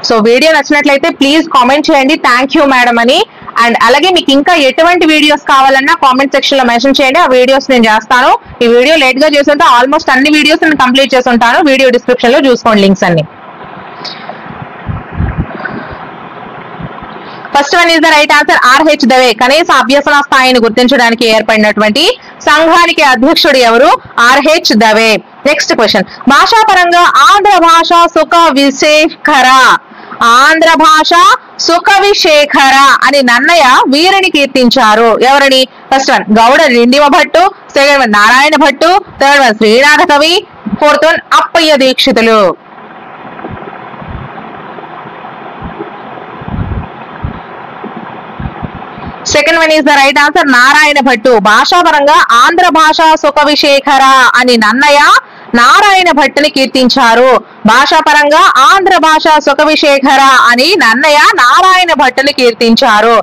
So video నచ్చినట్లయితే ప్లీజ్ కామెంట్ చేయండి థ్యాంక్ యూ మేడం అని. అండ్ అలాగే మీకు ఇంకా ఎటువంటి వీడియోస్ కావాలన్నా కామెంట్ సెక్షన్ లో మెన్షన్ చేయండి, ఆ వీడియోస్ నేను చేస్తాను. ఈ వీడియో లేట్ గా చేస్తుంటే ఆల్మోస్ట్ అన్ని వీడియోస్ నేను కంప్లీట్ చేసి ఉంటాను. వీడియో డిస్క్రిప్షన్ లో చూసుకోండి లింక్స్ అన్ని. First one is the right answer, R H Dave. కనీస అభ్యసన స్థాయిని గుర్తించడానికి ఏర్పడినటువంటి సంఘానికి అధ్యక్షుడు ఎవరు? ఆర్హెచ్ దవే. నెక్స్ట్ క్వశ్చన్, భాషాపరంగా ఆంధ్ర భాష సుఖ విశేఖర, ఆంధ్ర భాష సుఖ విశేఖర అని నన్నయ్య వీరిని కీర్తించారు. ఎవరిని? First one Gauda Dindima Bhattu, second one Narayana Bhattu, third one Srinatha కవి, fourth one Appayya Dikshitulu. Second one is the right answer, Narayana Bhattu. భాషాపరంగా ఆంధ్ర భాష సుఖ విశేఖర అని నన్నయ్య నారాయణ భట్టుని కీర్తించారు. భాషాపరంగా ఆంధ్ర భాష సుఖ విశేఖర అని నన్నయ్య నారాయణ భట్టుని కీర్తించారు.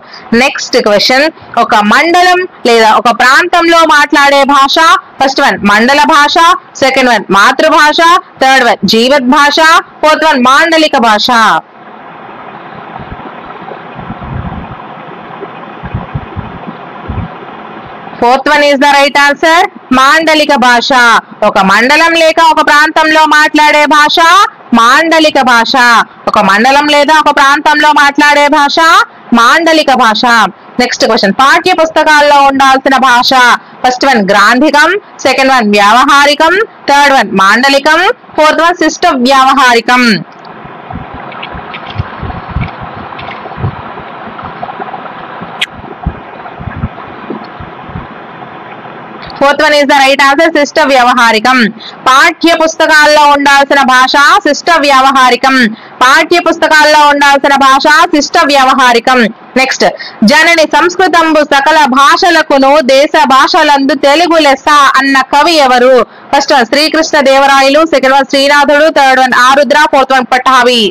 నెక్స్ట్ క్వశ్చన్, ఒక మండలం లేదా ఒక ప్రాంతంలో మాట్లాడే భాష. ఫస్ట్ వన్ మండల భాష, సెకండ్ వన్ మాతృభాష, థర్డ్ వన్ జీవత్ భాష, ఫోర్త్ వన్ మాండలిక భాష. Fourth one is the right answer, మాండలిక భాష. ఒక మండలం లేక ఒక ప్రాంతంలో మాట్లాడే భాష మాండలిక భాష. ఒక మండలం లేదా ఒక ప్రాంతంలో మాట్లాడే భాష మాండలిక భాష. నెక్స్ట్ క్వశ్చన్, పాఠ్య పుస్తకాల్లో ఉండాల్సిన భాష. ఫస్ట్ వన్ గ్రాంధికం, సెకండ్ వన్ వ్యావహారికం, థర్డ్ వన్ మాండలికం, ఫోర్త్ వన్ శిష్ట వ్యావహారికం. Fourth one is the right answer, శిష్ట వ్యవహారికం. పాఠ్య పుస్తకాల్లో ఉండాల్సిన భాష శిష్ట వ్యవహారికం. పాఠ్య పుస్తకాల్లో ఉండాల్సిన భాష శిష్ట వ్యవహారికం. నెక్స్ట్, జనని సంస్కృతంబు సకల భాషలకును దేశ భాషలందు తెలుగు లెస్స అన్న కవి ఎవరు? First one Srikrishna Devarayalu, second one Srinathudu, third one Arudra, fourth one Pattabhi.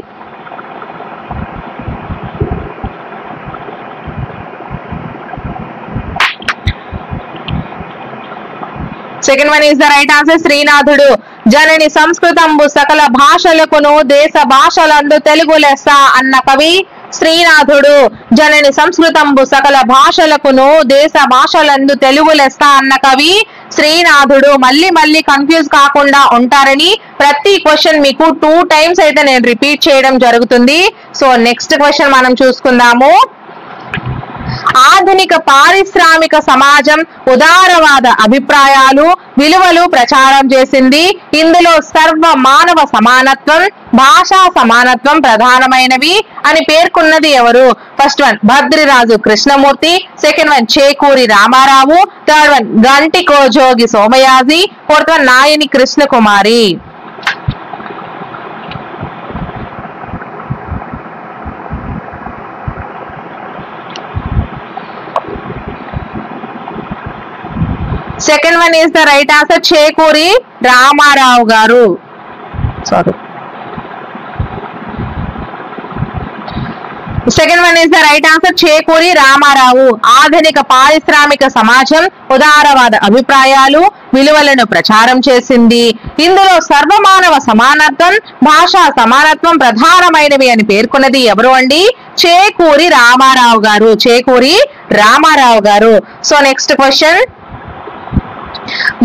Second one is the right answer, Srinathudu. జనని సంస్కృతంబు సకల భాషలకును దేశ భాషలందు తెలుగు లెస్స అన్న కవి శ్రీనాథుడు. జనని సంస్కృతంబు సకల భాషలకును దేశ భాషలందు తెలుగు లెస్స అన్న కవి శ్రీనాథుడు. మళ్ళీ కన్ఫ్యూజ్ కాకుండా ఉంటారని ప్రతి క్వశ్చన్ మీకు 2 times అయితే నేను రిపీట్ చేయడం జరుగుతుంది. సో నెక్స్ట్ క్వశ్చన్ మనం చూసుకుందాము. ఆధునిక పారిశ్రామిక సమాజం ఉదారవాద అభిప్రాయాలు, విలువలు ప్రచారం చేసింది. ఇందులో సర్వ మానవ సమానత్వం, భాషా సమానత్వం ప్రధానమైనవి అని పేర్కొన్నది ఎవరు? First one Bhadriraju Krishnamurthy, second one Chekuri Ramarao, third one Ganti Kojogi Somayaji, fourth one Nayani Krishnakumari. Second one is the right answer, Chekuri Ramarao garu. Sorry, second one is the right answer, Chekuri Ramarao. ఆధునిక పారిశ్రామిక సమాజం ఉదారవాద అభిప్రాయాలు, విలువలను ప్రచారం చేసింది. ఇందులో సర్వమానవ సమానత్వం, భాషా సమానత్వం ప్రధానమైనవి అని పేర్కొన్నది ఎవరు అండి? చేకూరి రామారావు గారు. చేకూరి రామారావు గారు. సో నెక్స్ట్ క్వశ్చన్,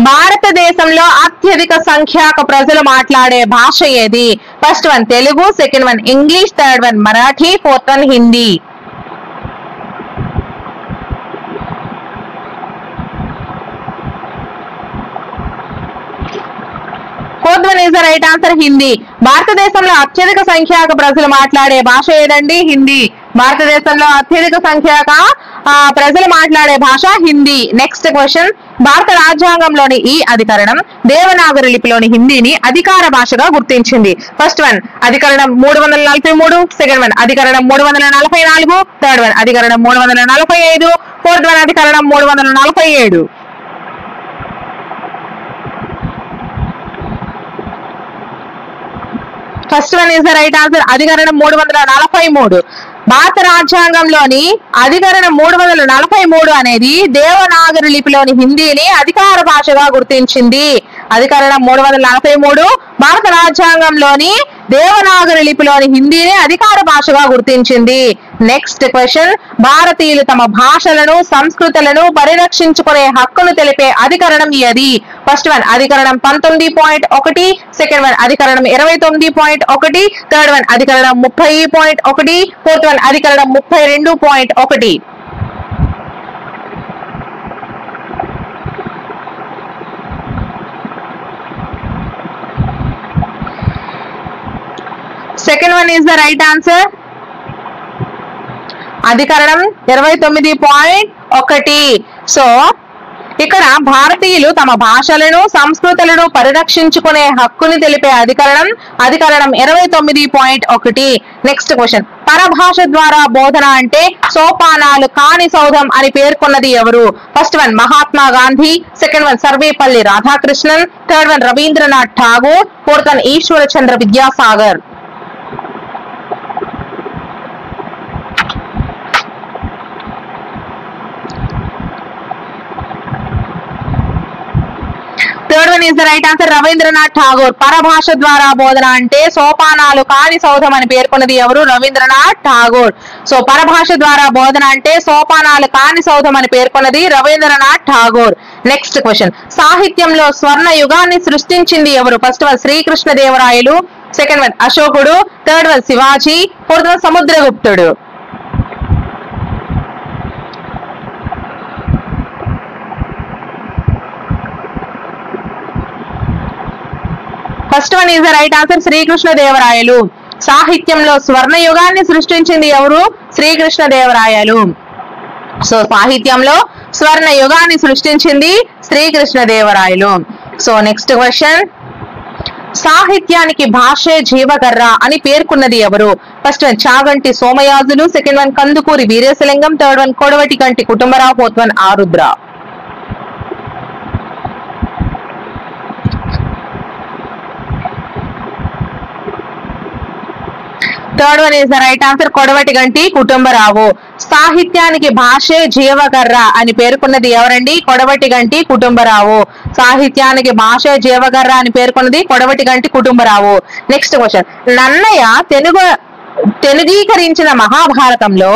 భారతదేశంలో అత్యధిక సంఖ్యాక ప్రజలు మాట్లాడే భాష ఏది? First one Telugu, second one English, third one Marathi, fourth one Hindi. Fourth one is the right answer, Hindi. భారతదేశంలో అత్యధిక సంఖ్యాక ప్రజలు మాట్లాడే భాష ఏదండి? హిందీ. భారతదేశంలో అత్యధిక సంఖ్యాక ప్రజలు మాట్లాడే భాష హిందీ. నెక్స్ట్ క్వశ్చన్, భారత రాజ్యాంగంలోని ఈ అధికరణం దేవనాగరి లిపిలోని హిందీని అధికార భాషగా గుర్తించింది. ఫస్ట్ వన్ అధికరణం 343, సెకండ్ వన్ అధికరణం 344, థర్డ్ వన్ అధికరణం 345, ఫోర్త్ వన్ అధికరణం 347. First one is the right answer, అధికరణం 343. భారత రాజ్యాంగంలోని అధికరణం 343 అనేది దేవనాగరి లిపిలోని హిందీని అధికార భాషగా గుర్తించింది. అధికరణం 343 భారత రాజ్యాంగంలోని దేవనాగరి లిపిలోని హిందీని అధికార భాషగా గుర్తించింది. నెక్స్ట్ క్వశ్చన్, భారతీయులు తమ భాషలను, సంస్కృతులను పరిరక్షించుకునే హక్కును తెలిపే అధికరణం ఏది? ఫస్ట్ వన్ అధికరణం 19.1, సెకండ్ వన్ అధికరణం 29.1, థర్డ్ వన్ అధికరణం 30.1, ఫోర్త్ వన్ అధికరణం 32.1. Second one is the right answer, అధికరణం 29.1. సో ఇక్కడ భారతీయులు తమ భాషలను, సంస్కృతులను పరిరక్షించుకునే హక్కుని తెలిపే అధికరణం 29.1. నెక్స్ట్ క్వశ్చన్, పరభాష ద్వారా బోధన అంటే సోపానాలు కాని సౌధం అని పేర్కొన్నది ఎవరు? First one Mahatma Gandhi, second one Sarvepalli Radhakrishnan, third one Rabindranath Tagore, fourth one Ishwar Chandra Vidyasagar. Third one is the right answer, Rabindranath Tagore. పరభాష ద్వారా బోధన అంటే సోపానాలు కాని సౌధం అని పేర్కొన్నది ఎవరు? రవీంద్రనాథ్ ఠాగూర్. సో పరభాష ద్వారా బోధన అంటే సోపానాలు కాని సౌధం అని పేర్కొన్నది రవీంద్రనాథ్ ఠాగూర్. నెక్స్ట్ క్వశ్చన్, సాహిత్యంలో స్వర్ణ యుగాన్ని సృష్టించింది ఎవరు? First one Srikrishna Devarayalu, second one Ashokudu, third one Shivaji, fourth one Samudraguptudu. First one is the right answer, Srikrishnadevarayalu. సాహిత్యంలో స్వర్ణ యుగాన్ని సృష్టించింది ఎవరు? శ్రీకృష్ణదేవరాయలు. సో సాహిత్యంలో స్వర్ణ యుగాన్ని సృష్టించింది శ్రీకృష్ణదేవరాయలు. సో నెక్స్ట్ క్వశ్చన్, సాహిత్యానికి భాషే జీవకర్ర అని పేర్కొన్నది ఎవరు? First one Chaganti Somayajulu, second one Kandukuri Veeresalingam, third one Kodavati Ganti Kutumbarao, fourth one Arudra. Third one is the right answer, Kodavati Ganti Kutumbarao. సాహిత్యానికి భాషే జీవకర్ర అని పేర్కొన్నది ఎవరండి? కొడవటి గంటి కుటుంబరావు. సాహిత్యానికి భాషే జీవకర్ర అని పేర్కొన్నది కొడవటి గంటి కుటుంబరావు. నెక్స్ట్ క్వశ్చన్, నన్నయ్య తెలుగీకరించిన మహాభారతంలో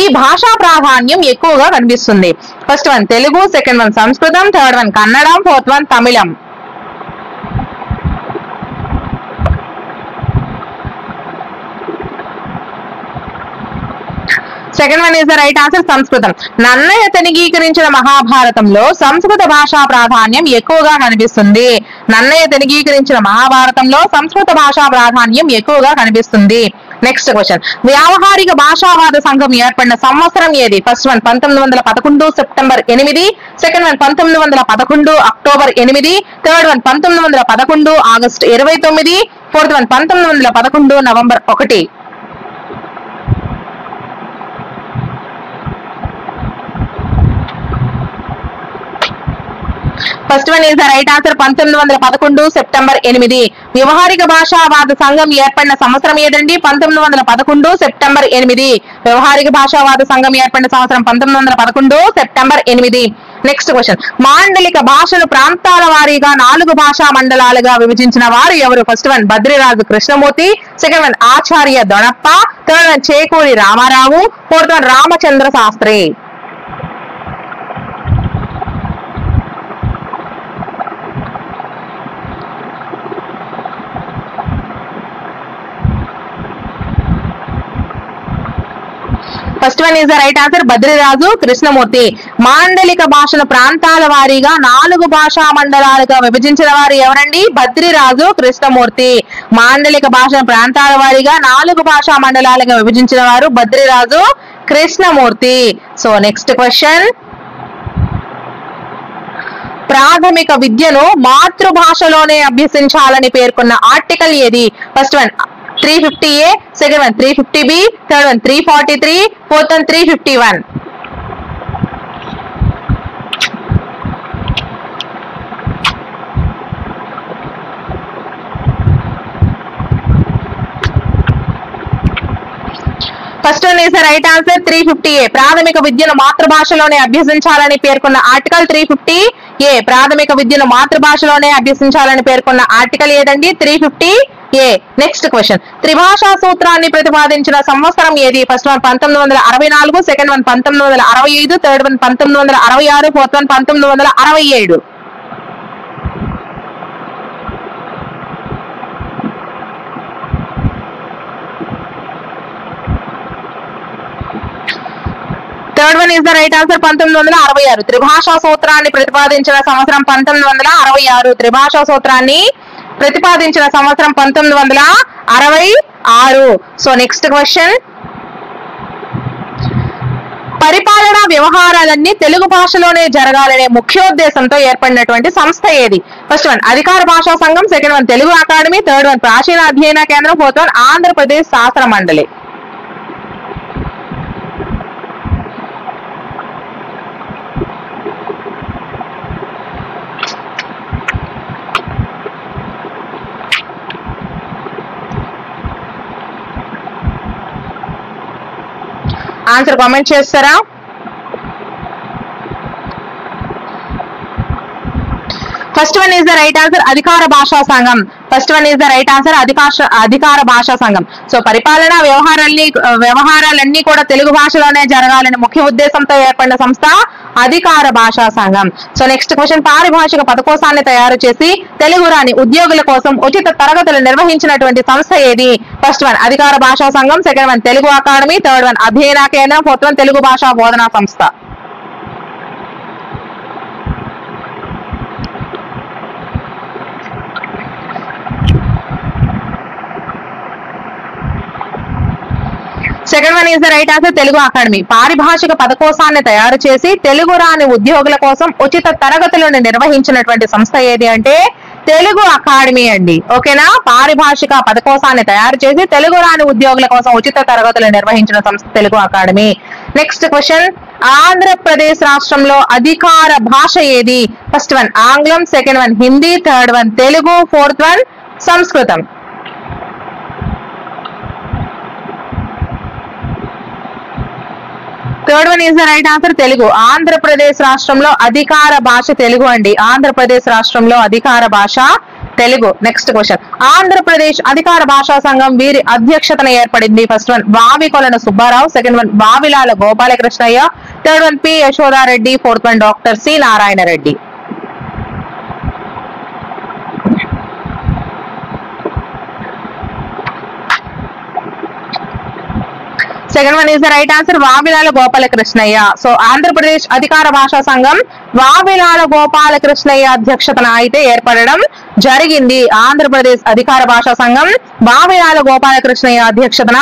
ఈ భాషా ప్రాధాన్యం ఎక్కువగా కనిపిస్తుంది. First one Telugu, second one Samskritam, third one Kannadam, fourth one Tamilam. Second one is the right answer, Samskritam. Nannaya తెలుగీకరించిన మహాభారతంలో సంస్కృత భాషా ప్రాధాన్యం ఎక్కువగా కనిపిస్తుంది. నన్నయ్య తెలుగీకరించిన మహాభారతంలో సంస్కృత భాషా ప్రాధాన్యం ఎక్కువగా కనిపిస్తుంది. నెక్స్ట్ క్వశ్చన్, వ్యావహారిక భాషావాద సంఘం ఏర్పడిన సంవత్సరం ఏది? First one 1911 September 8, second one 1911 October 8, third one 1911 August 29, fourth one 1911 November 1. First one is the right answer, 1911 September 8. వ్యవహారిక భాషావాద సంఘం ఏర్పడిన సంవత్సరం ఏదండి? 1911 సెప్టెంబర్ 8. వ్యవహారిక భాషావాద సంఘం ఏర్పడిన సంవత్సరం 1911 సెప్టెంబర్ 8. నెక్స్ట్ క్వశ్చన్, మాండలిక భాషను ప్రాంతాల వారీగా 4 భాషా మండలాలుగా విభజించిన వారు ఎవరు? First one Badriraju Krishnamurthy, second one Acharya Donappa, third one Chekuri Ramarao, fourth one Ramachandra Sastri. First one is the right answer, Badriraju Krishnamurthy. మాండలిక భాషను ప్రాంతాల వారీగా 4 భాషా మండలాలుగా విభజించిన వారు ఎవరండి? బద్రిరాజు కృష్ణమూర్తి. మాండలిక భాషను ప్రాంతాల వారీగా 4 భాషా మండలాలుగా విభజించిన వారు Bhadriraju Krishnamurthy. So next question, ప్రాథమిక విద్యను మాతృభాషలోనే అభ్యసించాలని పేర్కొన్న ఆర్టికల్ ఏది? First one 350A, second one 350B, third one 343, fourth one 351. First one is the right answer, 350A. ప్రాథమిక విద్యను మాతృభాషలోనే అభ్యసించాలని పేర్కొన్న ఆర్టికల్ 350A. ప్రాథమిక విద్యను మాతృభాషలోనే అభ్యసించాలని పేర్కొన్న ఆర్టికల్ ఏదండి? 350A. నెక్స్ట్ క్వశ్చన్, త్రిభాషా సూత్రాన్ని ప్రతిపాదించిన సంవత్సరం ఏది? First one 1964, second one 1965, third one 1966, fourth one 1967. Third one is the right answer, 1966. త్రిభాషా సూత్రాన్ని ప్రతిపాదించిన సంవత్సరం 1966. త్రిభాషా సూత్రాన్ని ప్రతిపాదించిన సంవత్సరం 1966. సో నెక్స్ట్ క్వశ్చన్, పరిపాలనా వ్యవహారాలన్నీ తెలుగు భాషలోనే జరగాలనే ముఖ్యోద్దేశంతో ఏర్పడినటువంటి సంస్థ ఏది? ఫస్ట్ వన్ అధికార భాషా సంఘం, second one Telugu academy, third one ప్రాచీన అధ్యయన కేంద్రం, ఫోర్త్ వన్ ఆంధ్రప్రదేశ్ శాస్త్ర మండలి. ఆన్సర్ కామెంట్ చేస్తారా? First one is the right answer, అధికార భాషా సంఘం. First one is the right answer, అధికార భాషా సంఘం. సో పరిపాలనా వ్యవహారాలన్నీ కూడా తెలుగు భాషలోనే జరగాలని ముఖ్య ఉద్దేశంతో ఏర్పడిన సంస్థ అధికార భాషా సంఘం. సో నెక్స్ట్ క్వశ్చన్, పారిభాషిక పదకోశాన్ని తయారు చేసి తెలుగు రాని ఉద్యోగుల కోసం ఉచిత తరగతులు నిర్వహించినటువంటి సంస్థ ఏది? ఫస్ట్ వన్ అధికార భాషా సంఘం, second one Telugu academy, third one అధ్యయన కేంద్రం, ఫోర్త్ వన్ తెలుగు భాషా బోధనా సంస్థ. Second one is the right answer Telugu academy పారిభాషిక పదకోశాన్ని తయారు చేసి తెలుగు రాని ఉద్యోగుల కోసం ఉచిత తరగతులను నిర్వహించినటువంటి సంస్థ ఏది అంటే తెలుగు అకాడమీ అండి. ఓకేనా, పారిభాషిక పదకోశాన్ని తయారు చేసి తెలుగు రాని ఉద్యోగుల కోసం ఉచిత తరగతులు నిర్వహించిన సంస్థ Telugu academy. Next question, Andhra Pradesh రాష్ట్రంలో అధికార భాష ఏది? ఫస్ట్ వన్ ఆంగ్లం, second one Hindi, third one Telugu, fourth one Samskritam. Third one is the right answer Telugu. Andhra Pradesh రాష్ట్రంలో అధికార భాష తెలుగు అండి. ఆంధ్రప్రదేశ్ రాష్ట్రంలో అధికార భాష తెలుగు. నెక్స్ట్ క్వశ్చన్, ఆంధ్రప్రదేశ్ అధికార భాషా సంఘం వీరి అధ్యక్షతన ఏర్పడింది? First one Vavikolanu Subbarao, second one Vavilala Gopalakrishnayya, third one P Yashodareddy, fourth one doctor C Narayana Reddy. Second one is the right answer Vavilala Gopalakrishnayya. So Andhra Pradesh అధికార భాషా సంఘం వావిలాల గోపాలకృష్ణయ్య అధ్యక్షతన అయితే ఏర్పడడం జరిగింది. ఆంధ్రప్రదేశ్ అధికార భాషా సంఘం వావిలాల గోపాలకృష్ణయ్య అధ్యక్షతన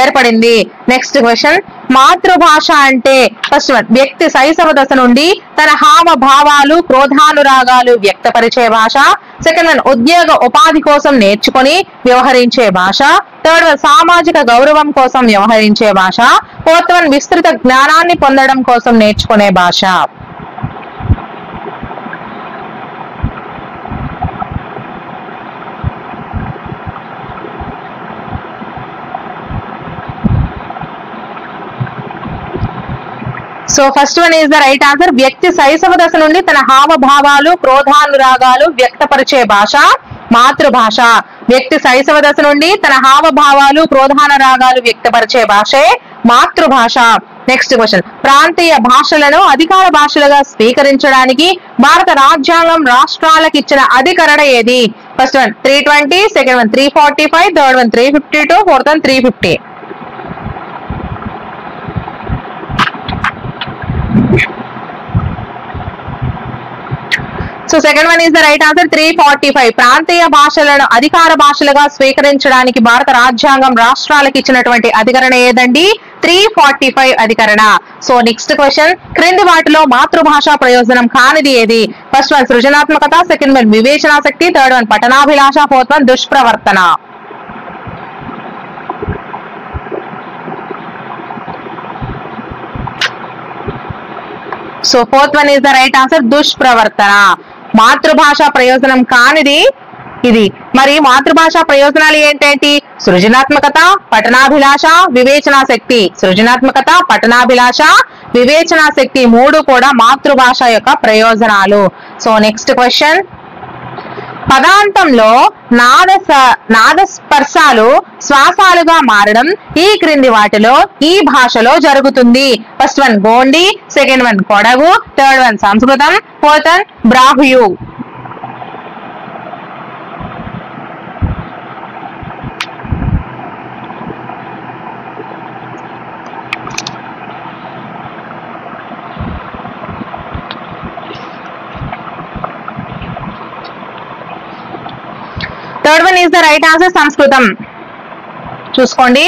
ఏర్పడింది. నెక్స్ట్ క్వశ్చన్, మాతృభాష అంటే ఫస్ట్ వన్ వ్యక్తి శైశవ దశ నుండి తన హావభావాలు క్రోధానురాగాలు వ్యక్తపరిచే భాష, సెకండ్ వన్ ఉద్యోగ ఉపాధి కోసం నేర్చుకొని వ్యవహరించే భాష, థర్డ్ వన్ సామాజిక గౌరవం కోసం వ్యవహరించే భాష, ఫోర్త్ వన్ విస్తృత జ్ఞానాన్ని పొందడం కోసం నేర్చుకునే భాష. So first one is the right answer వ్యక్తి శైశవ దశ నుండి తన హావభావాలు క్రోధానురాగాలు వ్యక్తపరిచే భాష మాతృభాష. వ్యక్తి శైశవ దశ నుండి తన హావభావాలు క్రోధానురాగాలు వ్యక్తపరిచే భాషే మాతృభాష. నెక్స్ట్ క్వశ్చన్, ప్రాంతీయ భాషలను అధికార భాషలుగా స్వీకరించడానికి భారత రాజ్యాంగం రాష్ట్రాలకు ఇచ్చిన అధికరణ ఏది? First one 320, second one 345, third one 352, fourth one 350. So second one is the right answer 345. ప్రాంతీయ భాషలను అధికార భాషలుగా స్వీకరించడానికి భారత రాజ్యాంగం రాష్ట్రాలకు ఇచ్చినటువంటి అధికరణ ఏదండి? 345 అధికరణ. సో నెక్స్ట్ క్వశ్చన్, క్రింది వాటిలో మాతృభాషా ప్రయోజనం కానిది ఏది? ఫస్ట్ వన్ సృజనాత్మకత, సెకండ్ వన్ వివేచనాశక్తి, థర్డ్ వన్ పఠనాభిలాష, ఫోర్త్ వన్ దుష్ప్రవర్తన. So fourth one is the right answer దుష్ప్రవర్తన. మాతృభాష ప్రయోజనం కానిది ఇది. మరి మాతృభాష ప్రయోజనాలు ఏంటంటే సృజనాత్మకత, పఠనాభిలాష, వివేచనాశక్తి. సృజనాత్మకత, పఠనాభిలాష, వివేచనాశక్తి మూడు కూడా మాతృభాష యొక్క ప్రయోజనాలు. సో నెక్స్ట్ క్వశ్చన్, పదాంతంలో నాదస్పర్శాలు శ్వాసాలుగా మారడం ఈ క్రింది వాటిలో ఈ భాషలో జరుగుతుంది? First one Gondi, second one Kodagu, third one Samskritam, fourth one Brahui. Third one is the right answer Samskritam. చూసుకోండి,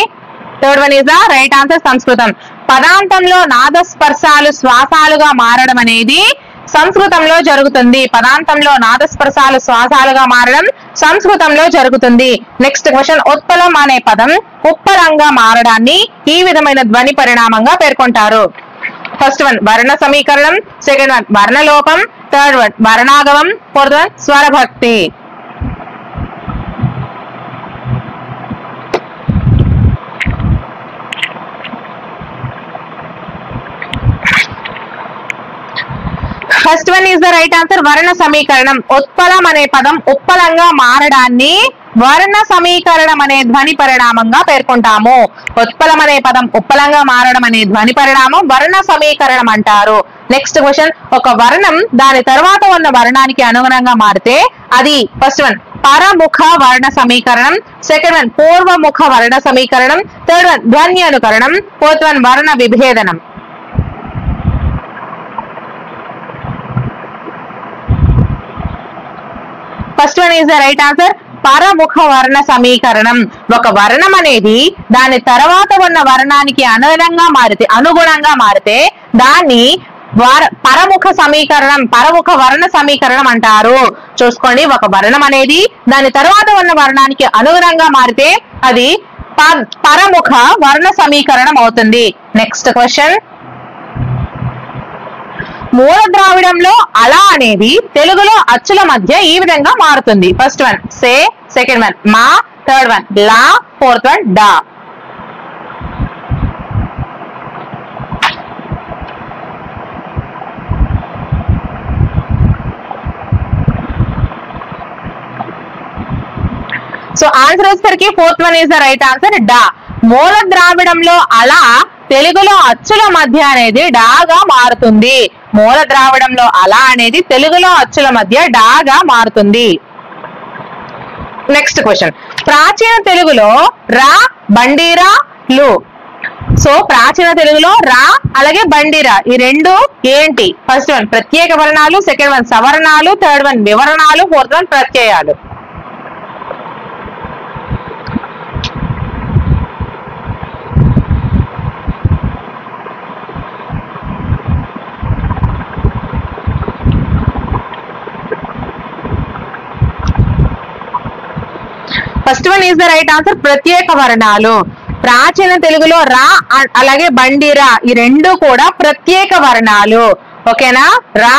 third one is the right answer Samskritam. పదాంతంలో నాదస్పర్శాలు శ్వాసాలుగా మారడం అనేది సంస్కృతంలో జరుగుతుంది. పదాంతంలో నాదస్పర్శాలు శ్వాసాలుగా మారడం సంస్కృతంలో జరుగుతుంది. నెక్స్ట్ క్వశ్చన్, ఉత్పలం అనే పదం ఉప్పలంగా మారడాన్ని ఈ విధమైన ధ్వని పరిణామంగా పేర్కొంటారు? ఫస్ట్ వన్ వర్ణ సమీకరణం, సెకండ్ వన్ వర్ణలోపం, థర్డ్ వన్ వర్ణాగమం, ఫోర్త్ వన్ స్వరభక్తి. First one is the right answer వర్ణ సమీకరణం. ఉత్పలం అనే పదం ఉప్పలంగా మారడాన్ని వర్ణ సమీకరణం అనే ధ్వని పరిణామంగా పేర్కొంటాము. ఉత్పలం అనే పదం ఉప్పలంగా మారడం అనే ధ్వని పరిణామం వర్ణ సమీకరణం అంటారు. నెక్స్ట్ క్వశ్చన్, ఒక వర్ణం దాని తర్వాత ఉన్న వర్ణానికి అనుగుణంగా మారితే అది ఫస్ట్ వన్ పరముఖ వర్ణ సమీకరణం, సెకండ్ వన్ పూర్వముఖ వర్ణ సమీకరణం, థర్డ్ వన్ ధ్వని అనుకరణం, ఫోర్త్ వన్ వర్ణ విభేదనం. First one is the right answer పరముఖ వర్ణ సమీకరణం. ఒక వర్ణం అనేది దాని తర్వాత ఉన్న వర్ణానికి అనుగుణంగా మారితే దాన్ని పరముఖ సమీకరణం, పరముఖ వర్ణ సమీకరణం అంటారు. చూసుకోండి, ఒక వర్ణం అనేది దాని తర్వాత ఉన్న వర్ణానికి అనుగుణంగా మారితే అది పరముఖ వర్ణ సమీకరణం అవుతుంది. నెక్స్ట్ క్వశ్చన్, మూల ద్రావిడంలో అలా అనేది తెలుగులో అచ్చుల మధ్య ఈ విధంగా మారుతుంది. ఫస్ట్ వన్ సే, సెకండ్ వన్ మా, థర్డ్ వన్ లా, ఫోర్త్ వన్ డా. సో ఆన్సర్ వచ్చేసరికి fourth one is the right answer, డా. మూల ద్రావిడంలో అలా తెలుగులో అచ్చుల మధ్య అనేది డాగా మారుతుంది. మూల ద్రావిడంలో అలా అనేది తెలుగులో అచ్చుల మధ్య డాగా మారుతుంది. నెక్స్ట్ క్వశ్చన్, ప్రాచీన తెలుగులో రా, బండిరా, లు. సో ప్రాచీన తెలుగులో రా అలాగే బండిరా ఈ రెండు ఏంటి? ఫస్ట్ వన్ ప్రత్యేక వర్ణాలు, సెకండ్ వన్ సవర్ణాలు, థర్డ్ వన్ వివరణాలు, ఫోర్త్ వన్ ప్రత్యయాలు. First one is the right answer, ప్రత్యేక వర్ణాలు. ప్రాచీన తెలుగులో రా అలాగే బండిరా ఈ రెండు కూడా ప్రత్యేక వర్ణాలు. ఓకేనా, రా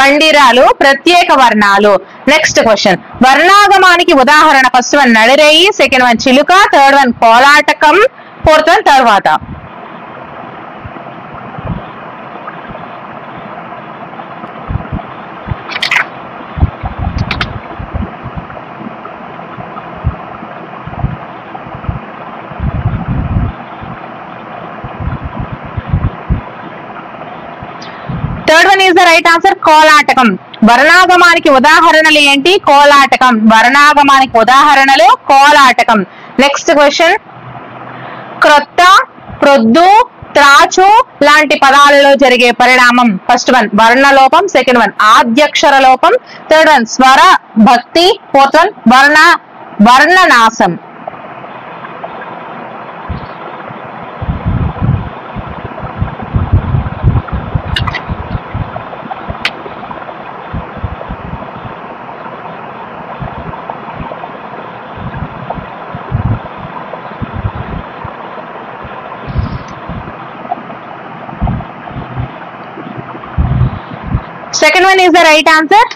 బండిరాలు ప్రత్యేక వర్ణాలు. నెక్స్ట్ క్వశ్చన్, వర్ణాగమానికి ఉదాహరణ. ఫస్ట్ వన్ నడిరేయి, సెకండ్ వన్ చిలుక, థర్డ్ వన్ కోలాటకం, ఫోర్త్ వన్ తర్వాత. Third one is the right answer, కోలాటకం. వర్ణాగమానికి ఉదాహరణలు ఏంటి? కోలాటకం. వర్ణాగమానికి ఉదాహరణలు కోలాటకం. నెక్స్ట్ క్వశ్చన్, క్రొత్త, ప్రొద్దు, త్రాచు లాంటి పదాలలో జరిగే పరిణామం. ఫస్ట్ వన్ వర్ణలోపం, సెకండ్ వన్ ఆద్యక్షర లోపం, థర్డ్ వన్ స్వర భక్తి, ఫోర్త్ వన్ వర్ణనాశం. Second one is the right answer,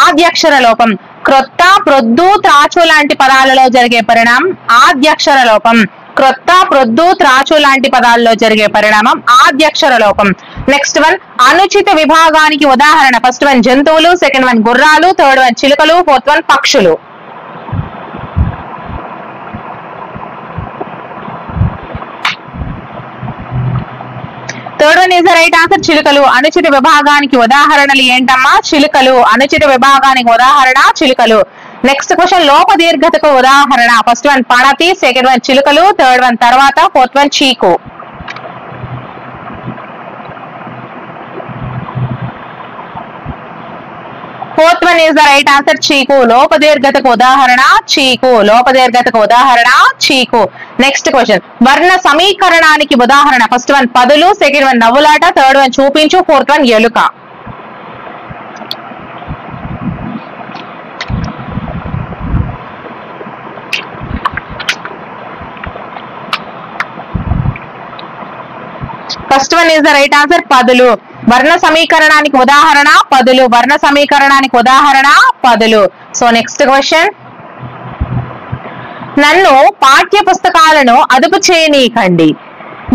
ఆద్యక్షర లోపం. క్రొత్త, ప్రొద్దు, త్రాచు లాంటి పదాలలో జరిగే పరిణామం ఆద్యక్షర లోపం. క్రొత్త, ప్రొద్దు, త్రాచు లాంటి పదాలలో జరిగే పరిణామం ఆద్యక్షర లోపం. నెక్స్ట్ వన్ అనుచిత విభాగానికి ఉదాహరణ. ఫస్ట్ వన్ జంతువులు, సెకండ్ వన్ గుర్రాలు, థర్డ్ వన్ చిలుకలు, ఫోర్త్ వన్ పక్షులు. Third one is the right answer, చిలుకలు. అనుచిత విభాగానికి ఉదాహరణలు ఏంటమ్మా? చిలుకలు. అనుచిత విభాగానికి ఉదాహరణ చిలుకలు. నెక్స్ట్ క్వశ్చన్, లోప దీర్ఘతకు ఉదాహరణ. ఫస్ట్ వన్ పణతి, సెకండ్ వన్ చిలుకలు, థర్డ్ వన్ తర్వాత, ఫోర్త్ వన్ చీకు. Fourth one is the right answer, చీకు. లోప దీర్ఘతకు ఉదాహరణ చీకు. లోప దీర్ఘతకు ఉదాహరణ చీకు. నెక్స్ట్ క్వశ్చన్, వర్ణ సమీకరణానికి ఉదాహరణ. ఫస్ట్ వన్ పదులు, సెకండ్ వన్ నవ్వులాట, థర్డ్ వన్ చూపించు, ఫోర్త్ వన్ ఎలుక. First one is the right answer, పదులు. వర్ణ సమీకరణానికి ఉదాహరణ పదులు. వర్ణ సమీకరణానికి ఉదాహరణ పదులు. సో నెక్స్ట్ క్వశ్చన్, నన్ను పాఠ్య పుస్తకాలను అదుపు చేయనీకండి,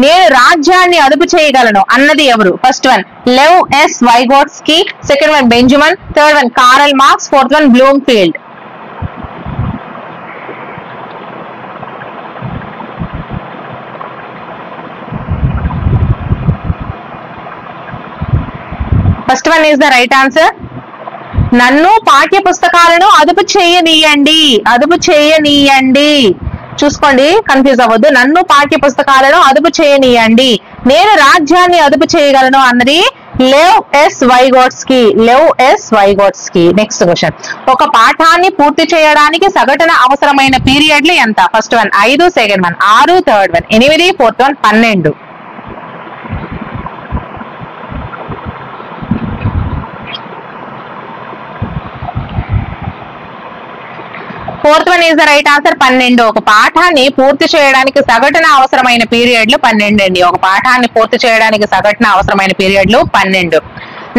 నేను రాజ్యాన్ని అదుపు చేయగలను అన్నది ఎవరు? First one Lev S Vygotsky, second one Benjamin, third one Karl Marx, fourth one Bloomfield. First one is the right answer, నన్ను పాఠ్య పుస్తకాలను అదుపు చేయనీయండి. అదుపు చేయనీయండి. చూసుకోండి, కన్ఫ్యూజ్ అవ్వద్దు. నన్ను పాఠ్య పుస్తకాలను అదుపు చేయనీయండి. నేను రాజ్యాన్ని అదుపు చేయగలను అన్నది లెవ్ ఎస్ వైగోట్స్కీ. నెక్స్ట్ క్వశ్చన్, ఒక పాఠాన్ని పూర్తి చేయడానికి సగటున అవసరమైన పీరియడ్లు ఎంత? First one 5, second one 6, third one 8, fourth one 12. Fourth one is the right answer 12. ఒక పాఠాన్ని పూర్తి చేయడానికి సగటున అవసరమైన పీరియడ్లు 12 అండి. ఒక పాఠాన్ని పూర్తి చేయడానికి సగటున అవసరమైన పీరియడ్లు 12.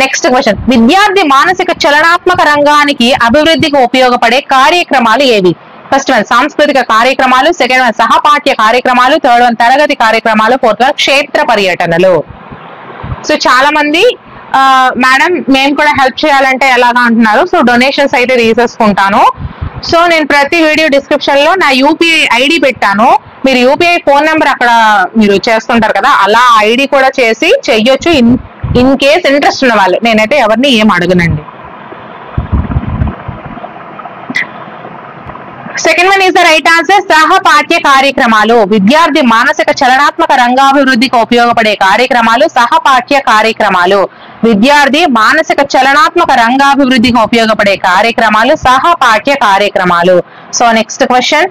నెక్స్ట్ క్వశ్చన్, విద్యార్థి మానసిక చలనాత్మక రంగానికి అభివృద్ధికి ఉపయోగపడే కార్యక్రమాలు ఏవి? ఫస్ట్ వన్ సాంస్కృతిక కార్యక్రమాలు, సెకండ్ వన్ సహపాఠ్య కార్యక్రమాలు, థర్డ్ వన్ తరగతి కార్యక్రమాలు, ఫోర్త్ వన్ క్షేత్ర పర్యటనలు. సో చాలా మంది మేడం మేము కూడా హెల్ప్ చేయాలంటే ఎలాగా అంటున్నారు. సో డొనేషన్స్ అయితే తీసేసుకుంటాను. సో నేను ప్రతి వీడియో డిస్క్రిప్షన్ లో నా యూపీఐ ఐడి పెట్టాను. మీరు యూపీఐ ఫోన్ నెంబర్ అక్కడ మీరు చేస్తుంటారు కదా, అలా ఐడి కూడా చేసి చెయ్యొచ్చు ఇన్ కేస్ ఇంట్రెస్ట్ ఉన్న వాళ్ళు. నేనైతే ఎవరిని ఏం అడగనండి. Second one is the right answer సహపాఠ్య కార్యక్రమాలు. విద్యార్థి మానసిక చలనాత్మక రంగాభివృద్ధికి ఉపయోగపడే కార్యక్రమాలు సహపాఠ్య కార్యక్రమాలు. విద్యార్థి మానసిక చలనాత్మక రంగాభివృద్ధికి ఉపయోగపడే కార్యక్రమాలు సహపాఠ్య కార్యక్రమాలు. సో నెక్స్ట్ క్వశ్చన్,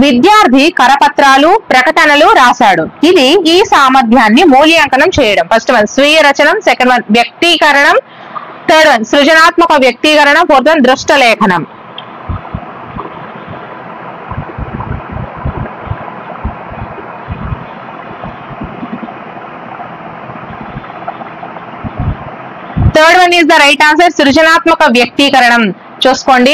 విద్యార్థి కరపత్రాలు ప్రకటనలు రాశాడు. ఇది ఈ సామర్థ్యాన్ని మూల్యాంకనం చేయడం. ఫస్ట్ వన్ స్వీయ రచనం, సెకండ్ వన్ వ్యక్తీకరణం, థర్డ్ వన్ సృజనాత్మక వ్యక్తీకరణం, ఫోర్త్ వన్ దృష్ట లేఖనం. Third one is the right answer సృజనాత్మక వ్యక్తీకరణం. చూసుకోండి,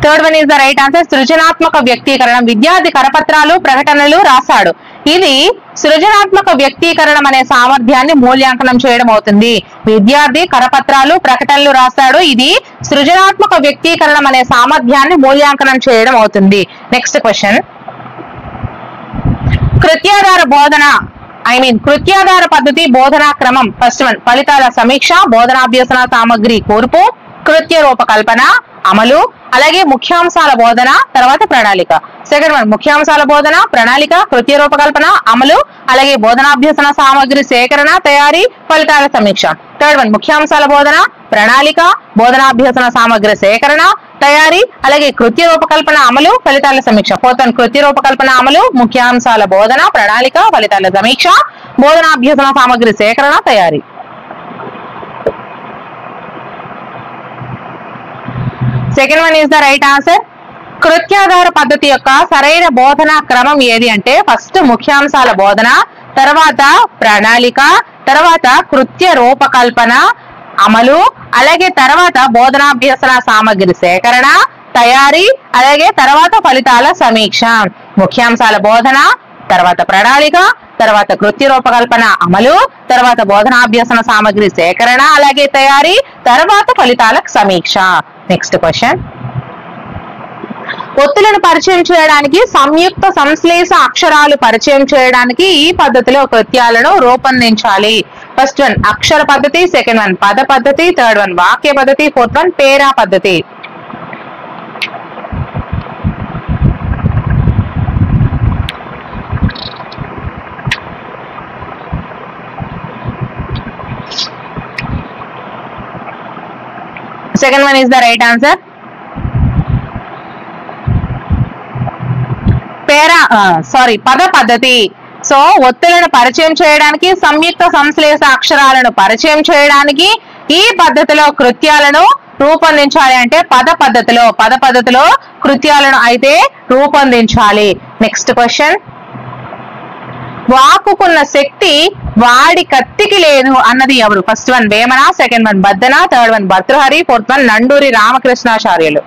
third one is the right answer సృజనాత్మక వ్యక్తీకరణం. విద్యార్థి కరపత్రాలు ప్రకటనలు రాశాడు. ఇది సృజనాత్మక వ్యక్తీకరణం అనే సామర్థ్యాన్ని మూల్యాంకనం చేయడం అవుతుంది. విద్యార్థి కరపత్రాలు ప్రకటనలు రాశాడు. ఇది సృజనాత్మక వ్యక్తీకరణం అనే సామర్థ్యాన్ని మూల్యాంకనం చేయడం అవుతుంది. నెక్స్ట్ క్వశ్చన్, కృత్యాధార బోధన కృత్యాధార పద్ధతి బోధనా క్రమం. ఫస్ట్ వన్ ఫలితాల సమీక్ష, బోధనాభ్యసన సామగ్రి కూర్పు, కృత్య రూపకల్పన, అమలు, అలాగే ముఖ్యాంశాల బోధన, తర్వాత ప్రణాళిక. సెకండ్ వన్ ముఖ్యాంశాల బోధన, ప్రణాళిక, కృత్య రూపకల్పన, అమలు, అలాగే బోధనాభ్యసన సామగ్రి సేకరణ, తయారీ, ఫలితాల సమీక్ష. థర్డ్ వన్ ముఖ్యాంశాల బోధన, ప్రణాళిక, బోధనాభ్యసన సామగ్రి సేకరణ, తయారీ, అలాగే కృత్య రూపకల్పన, అమలు, ఫలితాల సమీక్ష. ఫోర్త్ వన్ కృత్య రూపకల్పన, అమలు, ముఖ్యాంశాల బోధన, ప్రణాళిక, ఫలితాల సమీక్ష, బోధనాభ్యసన సామగ్రి సేకరణ, తయారీ. Second one is the right answer. కృత్యాధార పద్ధతి యొక్క సరైన బోధనా క్రమం ఏది అంటే ఫస్ట్ ముఖ్యాంశాల బోధన, తర్వాత ప్రణాళిక, తర్వాత కృత్య రూపకల్పన, అమలు, అలాగే తర్వాత బోధనాభ్యసన సామగ్రి సేకరణ, తయారీ, అలాగే తర్వాత ఫలితాల సమీక్ష. ముఖ్యాంశాల బోధన, తర్వాత ప్రణాళిక, తర్వాత కృత్య రూపకల్పన, అమలు, తర్వాత బోధనాభ్యసన సామగ్రి సేకరణ, అలాగే తయారీ, తర్వాత ఫలితాల సమీక్ష. నెక్స్ట్ క్వశ్చన్, ఒత్తులను పరిచయం చేయడానికి సంయుక్త సంశ్లేష అక్షరాలు పరిచయం చేయడానికి ఈ పద్ధతిలో కృత్యాలను రూపొందించాలి. ఫస్ట్ వన్ అక్షర పద్ధతి, సెకండ్ వన్ పద పద్ధతి, థర్డ్ వన్ వాక్య పద్ధతి, ఫోర్త్ వన్ పేరా పద్ధతి. Second one is the right answer. పద పద్ధతి. సో ఒత్తులను పరిచయం చేయడానికి సంయుక్త సంశ్లేష అక్షరాలను పరిచయం చేయడానికి ఈ పద్ధతిలో కృత్యాలను రూపొందించాలి అంటే పద పద్ధతిలో కృత్యాలను అయితే రూపొందించాలి. నెక్స్ట్ క్వశ్చన్, వాక్కుకున్న శక్తి వాడి కత్తికి లేదు అన్నది ఎవరు? First one Vemana, second one Baddena, third one Bhartrhari, fourth one Nanduri Ramakrishnamacharyulu.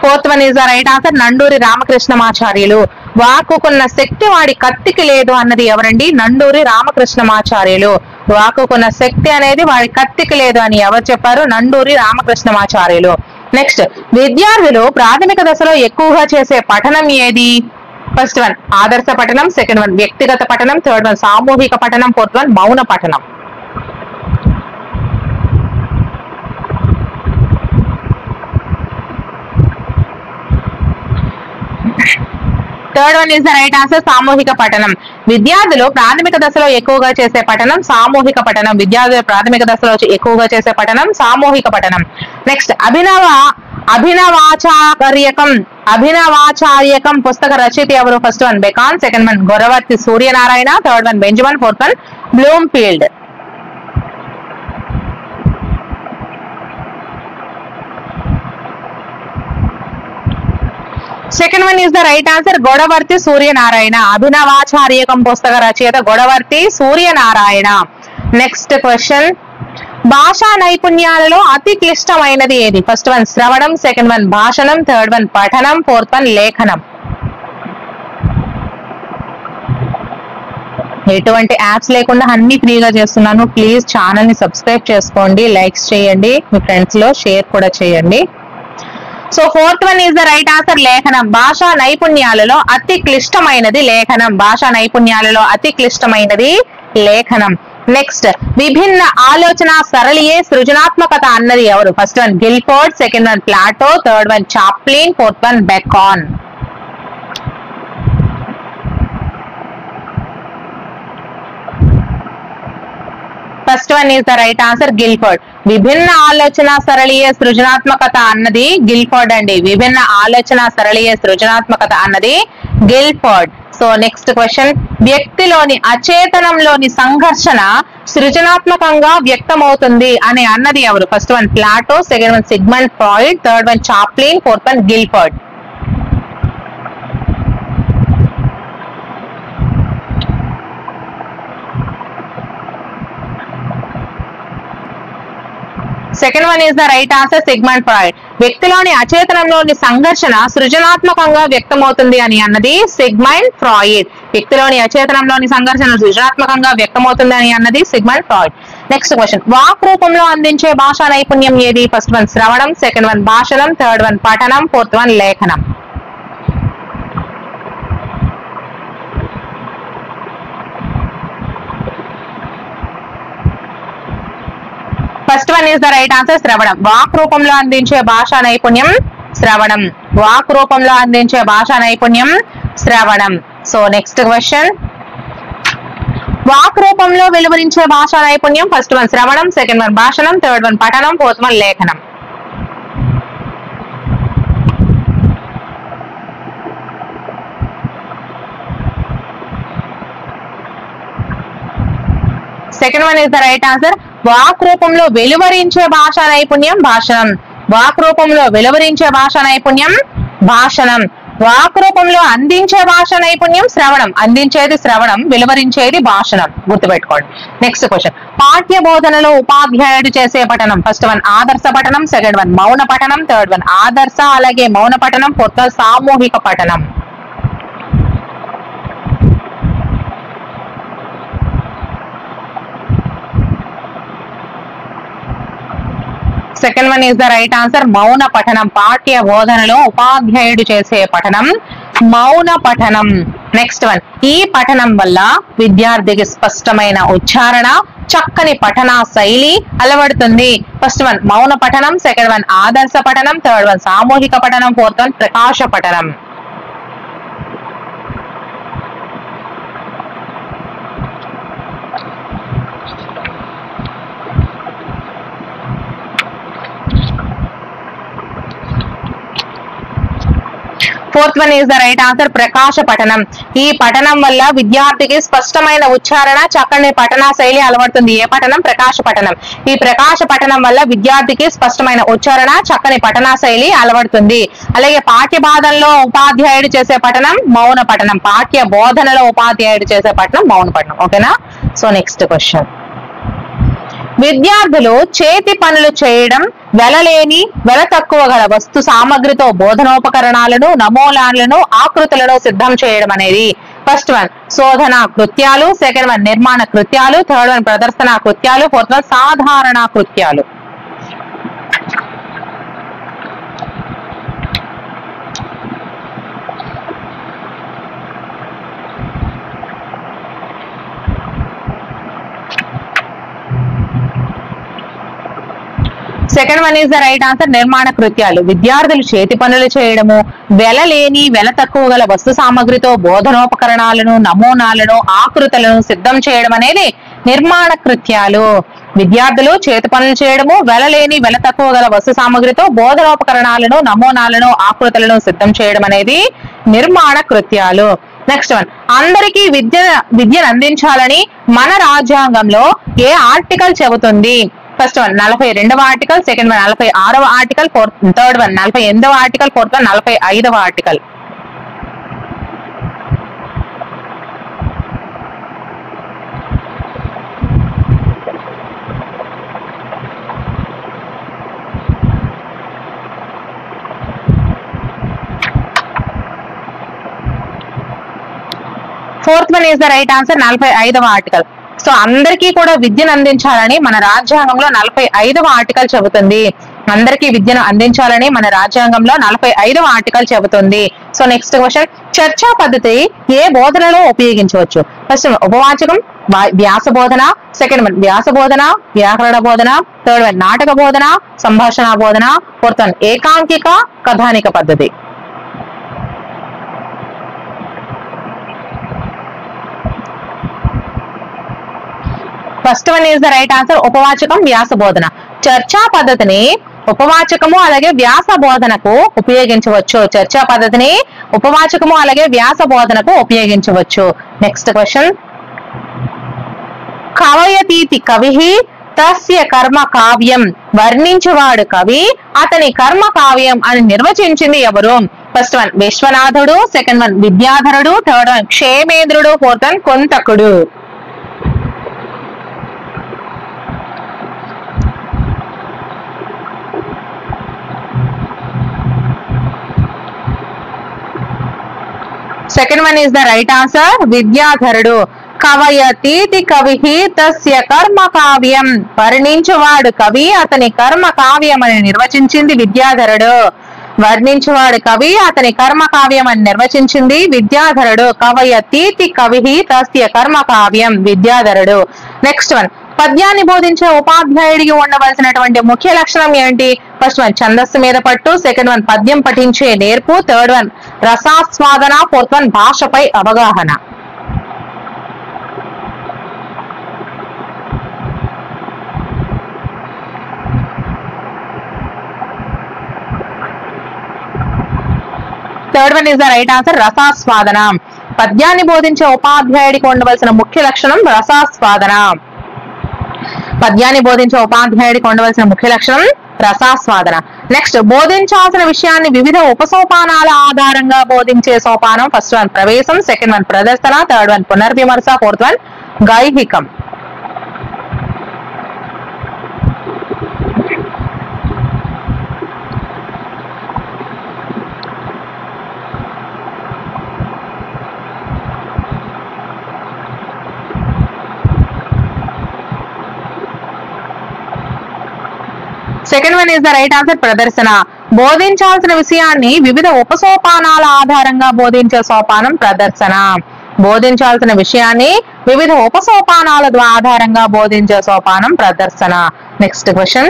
Fourth one is the right answer Nanduri Ramakrishnamacharyulu. వాక్కుకున్న శక్తి వాడి కత్తికి లేదు అన్నది ఎవరండి? నండూరి రామకృష్ణమాచార్యులు. వాక్కుకున్న శక్తి అనేది వాడి కత్తికి లేదు అని ఎవరు చెప్పారు? నండూరి రామకృష్ణమాచార్యులు. నెక్స్ట్, విద్యార్థులు ప్రాథమిక దశలో ఎక్కువగా చేసే పఠనం ఏది? ఫస్ట్ వన్ ఆదర్శ పఠనం, సెకండ్ వన్ వ్యక్తిగత పఠనం, థర్డ్ వన్ సామూహిక పఠనం, ఫోర్త్ వన్ మౌన పఠనం. Third one is the right answer సామూహిక పఠనం. విద్యార్థులు ప్రాథమిక దశలో ఎక్కువగా చేసే పఠనం సామూహిక పఠనం. విద్యార్థులు ప్రాథమిక దశలో ఎక్కువగా చేసే పఠనం సామూహిక పఠనం. నెక్స్ట్ అభినవాచార్యకం పుస్తక రచయిత ఎవరు? First one Bacon, second one Goravarthi Suryanarayana, third one Benjamin, fourth one Bloomfield. Second one is the right answer Godavarthi Suryanarayana. Abhinavacharyakam పుస్తక రచయిత గొడవర్తి సూర్యనారాయణ. నెక్స్ట్ క్వశ్చన్, భాషా నైపుణ్యాలలో అతి క్లిష్టమైనది ఏది? ఫస్ట్ వన్ శ్రవణం, సెకండ్ వన్ భాషణం, థర్డ్ వన్ పఠనం, ఫోర్త్ వన్ లేఖనం. ఎటువంటి యాప్స్ లేకుండా అన్ని ఫ్రీగా చేస్తున్నాను. ప్లీజ్ ఛానల్ ని సబ్స్క్రైబ్ చేసుకోండి, లైక్స్ చేయండి, మీ ఫ్రెండ్స్ లో షేర్ కూడా చేయండి. So fourth one is the right answer లేఖనం. భాషా నైపుణ్యాలలో అతి క్లిష్టమైనది లేఖనం. భాషా నైపుణ్యాలలో అతి క్లిష్టమైనది లేఖనం. నెక్స్ట్, విభిన్న ఆలోచన సరళియే సృజనాత్మకత అన్నది ఎవరు? First one Guilford, second one Plato, third one Chaplin, fourth one Bacon. First one is the right answer Guilford. విభిన్న ఆలోచన సరళియే సృజనాత్మకత అన్నది గిల్ఫోర్డ్ అండి. విభిన్న ఆలోచన సరళియే సృజనాత్మకత అన్నది గిల్ఫోర్డ్. సో నెక్స్ట్ క్వశ్చన్, వ్యక్తిలోని అచేతనంలోని సంఘర్షణ సృజనాత్మకంగా వ్యక్తమవుతుంది అని అన్నది ఎవరు? First one Plato, second one Sigmund Freud, third one Chaplin, fourth one Guilford. Second one is the right answer Sigmund Freud. వ్యక్తిలోని అచేతనంలోని సంఘర్షణ సృజనాత్మకంగా వ్యక్తమవుతుంది అని అన్నది సిగ్మండ్ ఫ్రాయిడ్. వ్యక్తిలోని అచేతనంలోని సంఘర్షణ సృజనాత్మకంగా వ్యక్తమవుతుంది అని అన్నది Sigmund Freud. Next question, walk రూపంలో అందించే భాషా నైపుణ్యం ఏది? ఫస్ట్ వన్ శ్రవణం, సెకండ్ వన్ భాషణం, థర్డ్ వన్ పఠనం, ఫోర్త్ వన్ లేఖనం. First one is the right answer శ్రవణం. వాక్ రూపంలో అందించే భాషా నైపుణ్యం శ్రవణం. వాక్ రూపంలో అందించే భాషా నైపుణ్యం శ్రవణం. సో నెక్స్ట్ క్వశ్చన్, వాక్ రూపంలో వెలువరించే భాషా నైపుణ్యం ఫస్ట్ వన్ శ్రవణం, సెకండ్ వన్ భాషణం, థర్డ్ వన్ పఠనం, ఫోర్త్ వన్ లేఖనం. Second one is the right answer. Walk రూపంలో వెలువరించే భాషా నైపుణ్యం భాషణం. వాక్ రూపంలో వెలువరించే భాషా నైపుణ్యం భాషణం. వాక్ రూపంలో అందించే భాషా నైపుణ్యం శ్రవణం. అందించేది శ్రవణం, వెలువరించేది భాషణం. గుర్తుపెట్టుకోండి. నెక్స్ట్ క్వశ్చన్, పాఠ్య బోధనలో ఉపాధ్యాయుడు చేసే పఠనం ఫస్ట్ వన్ ఆదర్శ పఠనం, సెకండ్ వన్ మౌన పఠనం, థర్డ్ వన్ ఆదర్శ అలాగే మౌన పఠనం, ఫోర్త్ వన్ సామూహిక పఠనం. Second one is the right answer మౌన పఠనం. పాఠ్య బోధనలో ఉపాధ్యాయుడు చేసే పఠనం మౌన పఠనం. నెక్స్ట్ వన్, ఈ పఠనం వల్ల విద్యార్థికి స్పష్టమైన ఉచ్చారణ, చక్కని పఠనా శైలి అలవడుతుంది. ఫస్ట్ వన్ మౌన పఠనం, సెకండ్ వన్ ఆదర్శ పఠనం, థర్డ్ వన్ సామూహిక పఠనం, ఫోర్త్ వన్ ప్రకాశ పఠనం. Fourth one is the right answer ప్రకాశ పఠనం. ఈ పఠనం వల్ల విద్యార్థికి స్పష్టమైన ఉచ్చారణ, చక్కని పఠనా శైలి అలవడుతుంది. ఏ పఠనం? ప్రకాశ పఠనం. ఈ ప్రకాశ పఠనం వల్ల విద్యార్థికి స్పష్టమైన ఉచ్చారణ, చక్కని పఠనా శైలి అలవడుతుంది. అలాగే పాఠ్య బోధనలో ఉపాధ్యాయుడు చేసే పఠనం మౌన పఠనం. పాఠ్య బోధనలో ఉపాధ్యాయుడు చేసే పఠనం మౌన పఠనం. ఓకేనా? సో నెక్స్ట్ క్వశ్చన్, విద్యార్థులు చేతి పనులు చేయడం, వెలలేని వెల తక్కువ గల వస్తు సామగ్రితో బోధనోపకరణాలను, నమూనాలను, ఆకృతులను సిద్ధం చేయడం అనేది ఫస్ట్ వన్ శోధన కృత్యాలు, సెకండ్ వన్ నిర్మాణ కృత్యాలు, థర్డ్ వన్ ప్రదర్శన కృత్యాలు, ఫోర్త్ వన్ సాధారణ కృత్యాలు. Second one is the right answer. నిర్మాణ కృత్యాలు విద్యార్థులు చేతి పనులు చేయడము, వెల లేని వెల తక్కువ గల వస్తు సామగ్రితో బోధనోపకరణాలను, నమూనాలను, ఆకృతులను సిద్ధం చేయడం అనేది నిర్మాణ కృత్యాలు. విద్యార్థులు చేతి పనులు చేయడము, వెల లేని వెల తక్కువ గల వస్తు సామగ్రితో బోధనోపకరణాలను, నమూనాలను, ఆకృతులను సిద్ధం చేయడం అనేది నిర్మాణ కృత్యాలు. నెక్స్ట్ వన్, అందరికీ విద్యను అందించాలని మన రాజ్యాంగంలో ఏ ఆర్టికల్ చెబుతుంది? ఫస్ట్ వన్ 42వ ఆర్టికల్, సెకండ్ వన్ 46వ ఆర్టికల్, థర్డ్ వన్ 48వ ఆర్టికల్, ఫోర్త్ వన్ 45వ article. Fourth one is the right answer. 45వ ఆర్టికల్. సో అందరికీ కూడా విద్యను అందించాలని మన రాజ్యాంగంలో 45వ ఆర్టికల్ చెబుతుంది. అందరికీ విద్యను అందించాలని మన రాజ్యాంగంలో 45వ ఆర్టికల్ చెబుతుంది. సో నెక్స్ట్ క్వశ్చన్, చర్చా పద్ధతి ఏ బోధనలో ఉపయోగించవచ్చు? ఫస్ట్ ఉపవాచకం, వ్యాస బోధన, సెకండ్ వన్ వ్యాస బోధన, వ్యాకరణ బోధన, థర్డ్ వన్ నాటక బోధన, సంభాషణ బోధన, ఫోర్త్ వన్ ఏకాంకిక కథానిక పద్ధతి. First one is the right answer. ఉపవాచకం, వ్యాస బోధన. చర్చా పద్ధతిని ఉపవాచకము అలాగే వ్యాస బోధనకు ఉపయోగించవచ్చు. చర్చా పద్ధతిని ఉపవాచకము అలాగే వ్యాస బోధనకు ఉపయోగించవచ్చు. నెక్స్ట్ క్వశ్చన్, కవయతీతి కవి తస్య కర్మ కావ్యం, వర్ణించువాడు కవి అతని కర్మ కావ్యం అని నిర్వచించింది ఎవరు? First one Vishwanathudu, second one Vidyadharudu, third one Kshemendrudu, fourth one Kontakudu. Second one is the right answer. Vidyadharudu. కవయతీతి కవి తస్య కర్మ కావ్యం, వర్ణించువాడు కవి అతని కర్మ కావ్యం అని నిర్వచించింది విద్యాధరుడు. వర్ణించువాడు కవి అతని కర్మ కావ్యం అని నిర్వచించింది విద్యాధరుడు. కవయతీతి కవి తస్య కర్మ కావ్యం, విద్యాధరుడు. నెక్స్ట్ వన్, పద్యాన్ని బోధించే ఉపాధ్యాయుడికి ఉండవలసినటువంటి ముఖ్య లక్షణం ఏంటి? ఫస్ట్ వన్ ఛందస్సు మీద పట్టు, సెకండ్ వన్ పద్యం పఠించే నేర్పు, థర్డ్ వన్ రసాస్వాదన, ఫోర్త్ వన్ భాషపై అవగాహన. Third one is the right answer. రసాస్వాదన. పద్యాన్ని బోధించే ఉపాధ్యాయుడికి ఉండవలసిన ముఖ్య లక్షణం రసాస్వాదన. పద్యాన్ని బోధించే ఉపాధ్యాయుడికి ఉండవలసిన ముఖ్య లక్షణం రసాస్వాదన. నెక్స్ట్, బోధించాల్సిన విషయాన్ని వివిధ ఉపసోపానాల ఆధారంగా బోధించే సోపానం. ఫస్ట్ వన్ ప్రవేశం, సెకండ్ వన్ ప్రదర్శన, థర్డ్ వన్ పునర్విమర్శ, ఫోర్త్ వన్ గైహికం. Second one is the right answer. ప్రదర్శన. బోధించాల్సిన విషయాన్ని వివిధ ఉపసోపానాల ఆధారంగా బోధించే సోపానం ప్రదర్శన. బోధించాల్సిన విషయాన్ని వివిధ ఉపసోపానాల ఆధారంగా బోధించే సోపానం ప్రదర్శన. నెక్స్ట్ క్వశ్చన్,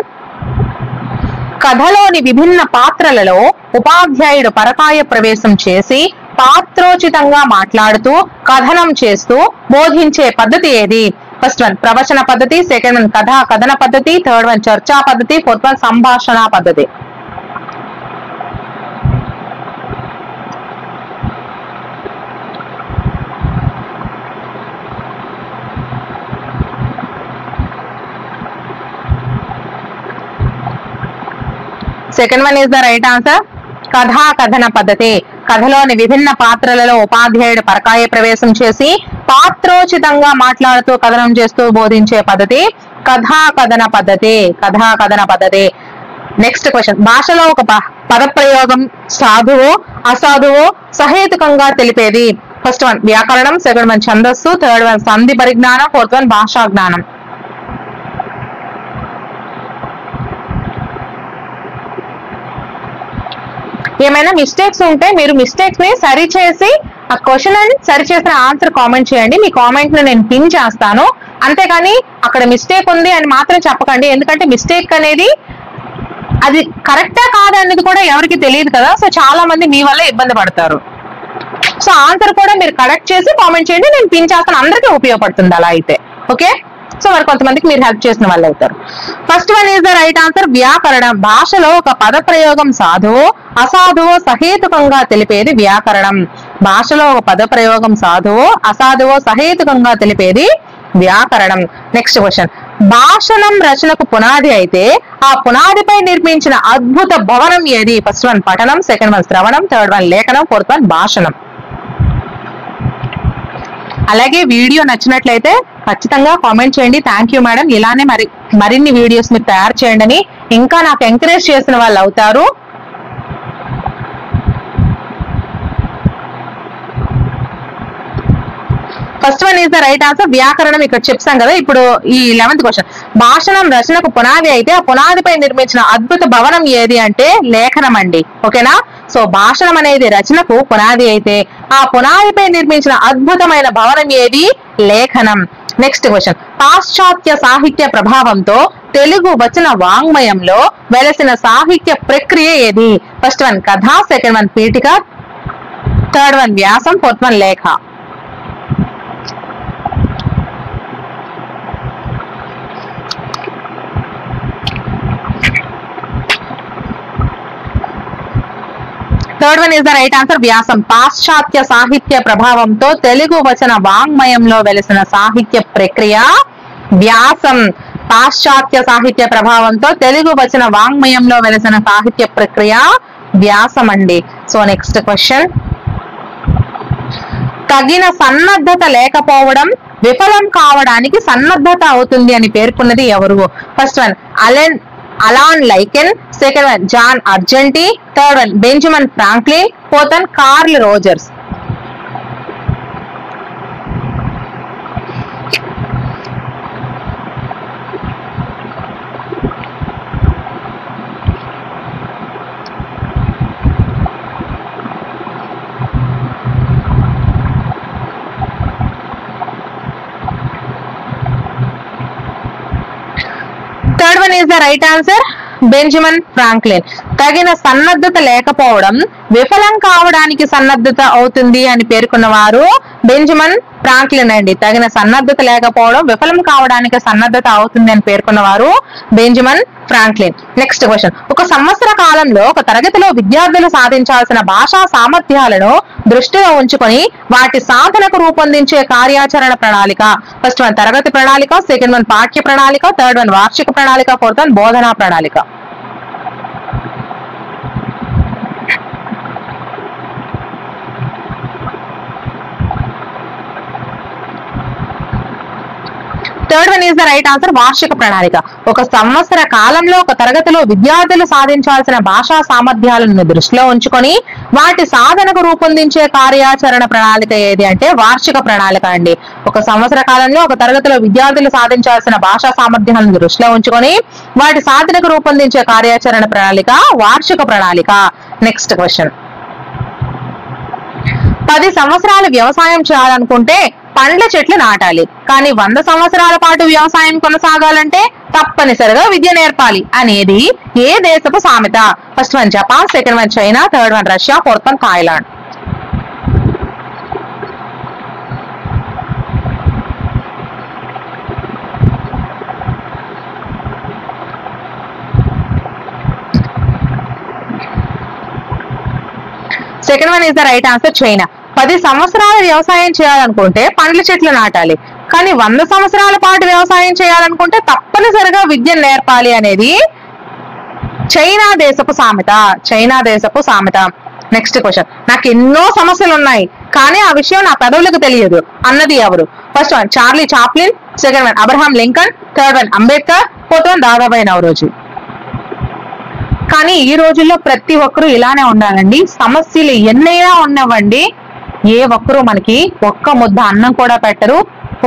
కథలోని విభిన్న పాత్రలలో ఉపాధ్యాయుడు పరకాయ ప్రవేశం చేసి పాత్రోచితంగా మాట్లాడుతూ కథనం చేస్తూ బోధించే పద్ధతి ఏది? ఫస్ట్ వన్ ప్రవచన పద్ధతి, సెకండ్ వన్ కథన పద్ధతి, థర్డ్ వన్ చర్చా పద్ధతి, ఫోర్త్ వన్ సంభాషణ పద్ధతి. Second one is the right answer. కథన పద్ధతి. కథలోని విభిన్న పాత్రలలో ఉపాధ్యాయుడు పరకాయ ప్రవేశం చేసి పాత్రోచితంగా మాట్లాడుతూ కథనం చేస్తూ బోధించే పద్ధతి కథన పద్ధతి. నెక్స్ట్ క్వశ్చన్, భాషలో ఒక పదప్రయోగం సాధువు అసాధువు సహేతుకంగా తెలిపేది. ఫస్ట్ వన్ వ్యాకరణం, సెకండ్ వన్ ఛందస్సు, థర్డ్ వన్ సంధి పరిజ్ఞానం, ఫోర్త్ వన్ భాషా జ్ఞానం. ఏమైనా మిస్టేక్స్ ఉంటే మీరు మిస్టేక్స్ ని సరి చేసి ఆ క్వశ్చన్ అని సరి చేసిన ఆన్సర్ కామెంట్ చేయండి. మీ కామెంట్ ని నేను పిన్ చేస్తాను. అంతేగాని అక్కడ మిస్టేక్ ఉంది అని మాత్రం చెప్పకండి. ఎందుకంటే మిస్టేక్ అనేది అది కరెక్టా కాదా అనేది కూడా ఎవరికి తెలియదు కదా. సో చాలా మంది మీ వల్ల ఇబ్బంది పడతారు. సో ఆన్సర్ కూడా మీరు కరెక్ట్ చేసి కామెంట్ చేయండి, నేను పిన్ చేస్తాను. అందరికీ ఉపయోగపడుతుంది అలా అయితే. ఓకే, సో మరి కొంతమందికి మీరు హెల్ప్ చేసిన వాళ్ళు అవుతారు. First one is the right answer. వ్యాకరణం. భాషలో ఒక పద ప్రయోగం సాధువో అసాధువో సహేతుకంగా తెలిపేది వ్యాకరణం. భాషలో ఒక పద ప్రయోగం సాధువో అసాధువో సహేతుకంగా తెలిపేది వ్యాకరణం. Next question. భాషణం రచనకు పునాది అయితే ఆ పునాదిపై నిర్మించిన అద్భుత భవనం ఏది? ఫస్ట్ వన్ పఠనం, సెకండ్ వన్ శ్రవణం, థర్డ్ వన్ లేఖనం, ఫోర్త్ వన్ భాషణం. అలాగే వీడియో నచ్చినట్లయితే ఖచ్చితంగా కామెంట్ చేయండి. థ్యాంక్ యూ మేడం, ఇలానే మరిన్ని వీడియోస్ మీరు తయారు చేయండి అని ఇంకా నాకు ఎంకరేజ్ చేసిన వాళ్ళు అవుతారు. First one is the right answer. వ్యాకరణం ఇక్కడ చెప్తాం కదా. ఇప్పుడు ఈ 11th క్వశ్చన్. భాషణం రచనకు పునాది అయితే ఆ పునాదిపై నిర్మించిన అద్భుత భవనం ఏది అంటే లేఖనం అండి. ఓకేనా? సో భాషణం అనేది రచనకు పునాది అయితే ఆ పునాదిపై నిర్మించిన అద్భుతమైన భవనం ఏది? లేఖనం. Next question. పాశ్చాత్య సాహిత్య ప్రభావంతో తెలుగు వచన వాంగ్మయంలో వెలసిన సాహిత్య ప్రక్రియ ఏది? ఫస్ట్ వన్ కథ, second one Pitaka, third one వ్యాసం, ఫోర్త్ వన్ లేఖ. Third one is the right answer. వ్యాసం. పాశ్చాత్య సాహిత్య ప్రభావంతో తెలుగు వచన వాంగ్మయంలో వెలిసిన సాహిత్య ప్రక్రియ వ్యాసం. పాశ్చాత్య సాహిత్య ప్రభావంతో తెలుగు వచన వాంగ్మయంలో వెలిసిన సాహిత్య ప్రక్రియ వ్యాసం అండి. So next question. తగిన సన్నద్ధత లేకపోవడం విఫలం కావడానికి సన్నద్ధత అవుతుంది అని పేర్కొన్నది ఎవరు? First one Alan Lakein, second one John Argenti, third one Benjamin Franklin, fourth one Carl Rogers. Third one is the right answer. Benjamin Franklin. తగిన సన్నద్ధత లేకపోవడం విఫలం కావడానికి సన్నద్ధత అవుతుంది అని పేర్కొన్న వారు బెంజమిన్ ఫ్రాంక్లిన్ అండి. తగిన సన్నద్ధత లేకపోవడం విఫలం కావడానికి సన్నద్ధత అవుతుంది అని పేర్కొన్న వారు బెంజమిన్ ఫ్రాంక్లిన్. Next question. ఒక సంవత్సర కాలంలో ఒక తరగతిలో విద్యార్థులు సాధించాల్సిన భాషా సామర్థ్యాలను దృష్టిలో ఉంచుకొని వాటి సాధనకు రూపొందించే కార్యాచరణ ప్రణాళిక. ఫస్ట్ వన్ తరగతి ప్రణాళిక, సెకండ్ వన్ పాఠ్య ప్రణాళిక, థర్డ్ వన్ వార్షిక ప్రణాళిక, ఫోర్త్ వన్ బోధనా ప్రణాళిక. Third one is the right answer. వార్షిక ప్రణాళిక. ఒక సంవత్సర కాలంలో ఒక తరగతిలో విద్యార్థులు సాధించాల్సిన భాషా సామర్థ్యాలను దృష్టిలో ఉంచుకొని వాటి సాధనకు రూపొందించే కార్యాచరణ ప్రణాళిక ఏది అంటే వార్షిక ప్రణాళిక అండి. ఒక సంవత్సర కాలంలో ఒక తరగతిలో విద్యార్థులు సాధించాల్సిన భాషా సామర్థ్యాలను దృష్టిలో ఉంచుకొని వాటి సాధనకు రూపొందించే కార్యాచరణ ప్రణాళిక వార్షిక ప్రణాళిక. Next question. 10 సంవత్సరాలు వ్యవసాయం చేయాలనుకుంటే పండ్ల చెట్లు నాటాలి, కానీ 100 సంవత్సరాల పాటు వ్యవసాయం కొనసాగాలంటే తప్పనిసరిగా విద్య నేర్పాలి అనేది ఏ దేశపు సామెత? First one Japan, second one China, third one Russia, fourth one Thailand. Second one is the right answer. China. 10 సంవత్సరాలు వ్యవసాయం చేయాలనుకుంటే పండ్ల చెట్లు నాటాలి, కానీ 100 సంవత్సరాల పాటు వ్యవసాయం చేయాలనుకుంటే తప్పనిసరిగా విద్య నేర్పాలి అనేది చైనా దేశపు సామెత. చైనా దేశపు సామెత. Next question. నాకు ఎన్నో సమస్యలు ఉన్నాయి కానీ ఆ విషయం నా పెదవులకు తెలియదు అన్నది ఎవరు? First one Charlie Chaplin, second one Abraham Lincoln, third one Ambedkar, fourth one Dadabhai Naoroji. కానీ ఈ రోజుల్లో ప్రతి ఒక్కరూ ఇలానే ఉండాలండి. సమస్యలు ఎన్నైనా ఉన్నవండి, ఏ ఒక్కరు మనకి ఒక్క ముద్ద అన్నం కూడా పెట్టరు,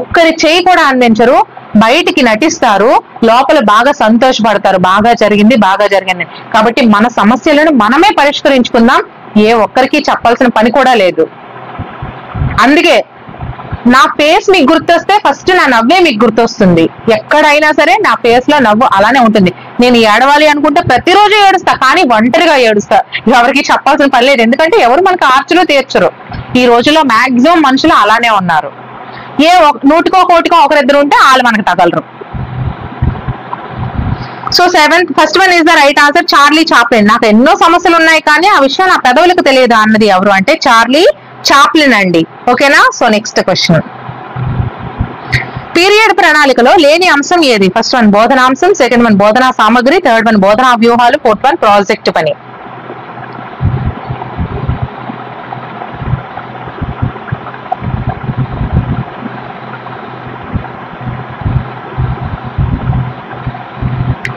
ఒక్కరి చేయి కూడా అందించరు, బయటికి నటిస్తారు, లోపల బాగా సంతోషపడతారు బాగా జరిగింది బాగా జరిగింది. కాబట్టి మన సమస్యలను మనమే పరిష్కరించుకుందాం, ఏ ఒక్కరికి చెప్పాల్సిన పని కూడా లేదు. అందుకే నా ఫేస్ మీకు గుర్తొస్తే ఫస్ట్ నా నవ్వే మీకు గుర్తొస్తుంది. ఎక్కడైనా సరే నా ఫేస్ లో నవ్వు అలానే ఉంటుంది. నేను ఏడవాలి అనుకుంటే ప్రతిరోజు ఏడుస్తా, కానీ ఒంటరిగా ఏడుస్తా. ఎవరికి చెప్పాల్సిన పని లేదు, ఎందుకంటే ఎవరు మనకు ఆర్చులు తీర్చరు. ఈ రోజుల్లో మాక్సిమం మనుషులు అలానే ఉన్నారు. నూటికో కోటికో ఒకరిద్దరు ఉంటే వాళ్ళు మనకు తగలరు. So first one is the right answer, Charlie Chaplin. నాకు ఎన్నో సమస్యలు ఉన్నాయి కానీ ఆ విషయం నా పెదవులకు తెలియదు అన్నది ఎవరు అంటే చార్లీ చాప్లిన్ అండి. ఓకేనా. సో నెక్స్ట్ క్వశ్చన్, పీరియడ్ ప్రణాళికలో లేని అంశం ఏది? ఫస్ట్ వన్ బోధనాంశం, సెకండ్ వన్ బోధనా సామగ్రి, థర్డ్ వన్ బోధనా వ్యూహాలు, ఫోర్త్ వన్ ప్రాజెక్ట్ పని.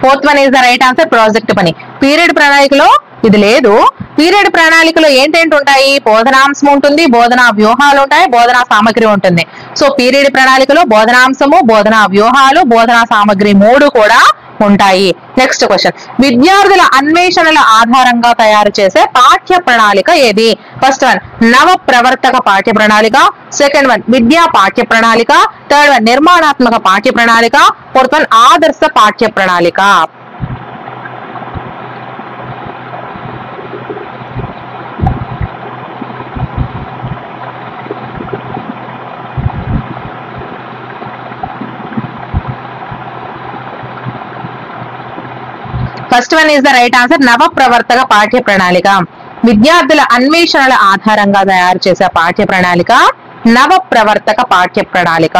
Fourth one is the right answer, project పని. పీరియడ్ ప్రణాళికలో ఇది లేదు. పీరియడ్ ప్రణాళికలో ఏంటేంటి ఉంటాయి? బోధనాంశం ఉంటుంది, బోధనా వ్యూహాలు ఉంటాయి, బోధనా సామగ్రి ఉంటుంది. సో పీరియడ్ ప్రణాళికలో బోధనాంశము, బోధనా వ్యూహాలు, బోధనా సామగ్రి 3 కూడా ఉంటాయి. నెక్స్ట్ క్వశ్చన్, విద్యార్థుల అన్వేషణల ఆధారంగా తయారు చేసే పాఠ్య ప్రణాళిక ఏది? ఫస్ట్ వన్ నవ ప్రవర్తక పాఠ్య ప్రణాళిక, సెకండ్ వన్ విద్యా పాఠ్య ప్రణాళిక, థర్డ్ వన్ నిర్మాణాత్మక పాఠ్య ప్రణాళిక, ఫోర్త్ వన్ ఆదర్శ పాఠ్య ప్రణాళిక. First one is the right answer, నవ ప్రవర్తక పాఠ్య ప్రణాళిక. విద్యార్థుల అన్వేషణల ఆధారంగా తయారు చేసే పాఠ్య ప్రణాళిక నవ ప్రవర్తక పాఠ్య ప్రణాళిక.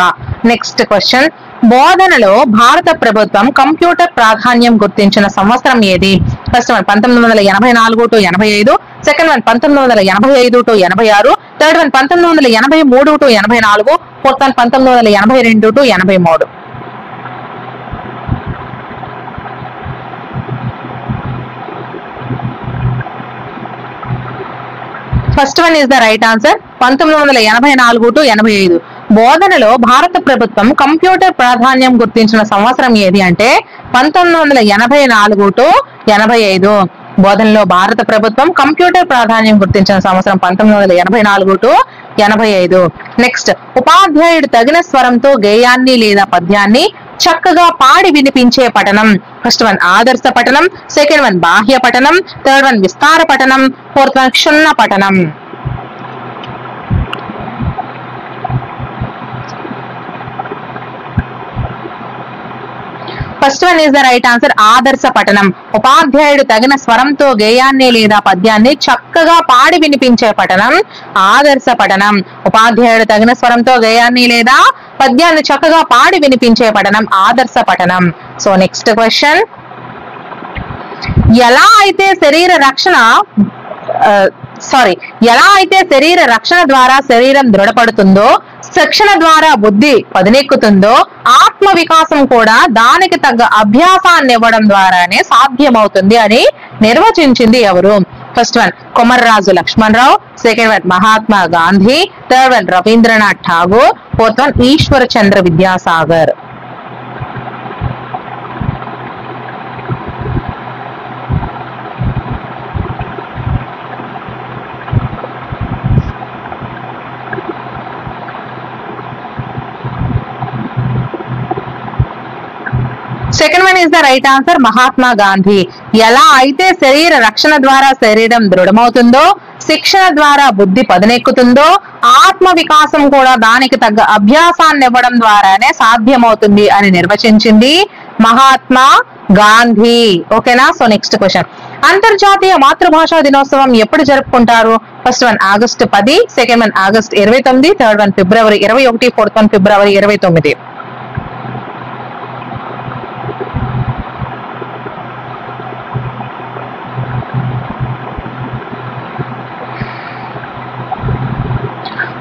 నెక్స్ట్ క్వశ్చన్, బోధనలో భారత ప్రభుత్వం కంప్యూటర్ ప్రాధాన్యం గుర్తించిన సంవత్సరం ఏది? First one 1984 to 85, second one 1985 to 86, third one 1983 to 84, fourth one 1982 to 83. First one is the right answer, 1984 to 85. బోధనలో భారత ప్రభుత్వం కంప్యూటర్ ప్రాధాన్యం గుర్తించిన సంవత్సరం ఏది అంటే 1984 to 85. బోధనలో భారత ప్రభుత్వం కంప్యూటర్ ప్రాధాన్యం గుర్తించిన సంవత్సరం 1984 to 85. నెక్స్ట్, ఉపాధ్యాయుడు తగిన స్వరంతో గేయాన్ని లేదా పద్యాన్ని చక్కగా పాడి వినిపించే పఠనం. ఫస్ట్ వన్ ఆదర్శ పఠనం, సెకండ్ వన్ బాహ్య పఠనం, థర్డ్ వన్ విస్తార పఠనం, ఫోర్త్ వన్ క్షుణ్ణ పఠనం. First one is the right answer, ఆదర్శ పఠనం. ఉపాధ్యాయుడు తగిన స్వరంతో గేయాన్ని లేదా పద్యాన్ని చక్కగా పాడి వినిపించే పఠనం ఆదర్శ పఠనం. ఉపాధ్యాయుడు తగిన స్వరంతో గేయాన్ని లేదా పద్యాన్ని చక్కగా పాడి వినిపించే పఠనం ఆదర్శ పఠనం. సో నెక్స్ట్ క్వశ్చన్, ఎలా అయితే శరీర రక్షణ ద్వారా శరీరం దృఢపడుతుందో, శిక్షణ ద్వారా బుద్ధి పదునెక్కుతుందో, ఆత్మ వికాసం కూడా దానికి తగ్గ అభ్యాసాన్ని ఇవ్వడం ద్వారానే సాధ్యమవుతుంది అని నిర్వచించింది ఎవరు? First one Komarraju Lakshmanarao, second one Mahatma Gandhi, third one Rabindranath Tagore, fourth one Eshwar Chandra Vidyasagar. Second one is the right answer, Mahatma Gandhi. ఎలా అయితే శరీర రక్షణ ద్వారా శరీరం దృఢమవుతుందో, శిక్షణ ద్వారా బుద్ధి పదునెక్కుతుందో, ఆత్మ వికాసం కూడా దానికి తగ్గ అభ్యాసాన్ని ఇవ్వడం ద్వారానే సాధ్యమవుతుంది అని నిర్వచించింది మహాత్మా గాంధీ. ఓకేనా. సో నెక్స్ట్ క్వశ్చన్, అంతర్జాతీయ మాతృభాషా దినోత్సవం ఎప్పుడు జరుపుకుంటారు? First one August 10, second one August 29, third one February 21, fourth one February 29.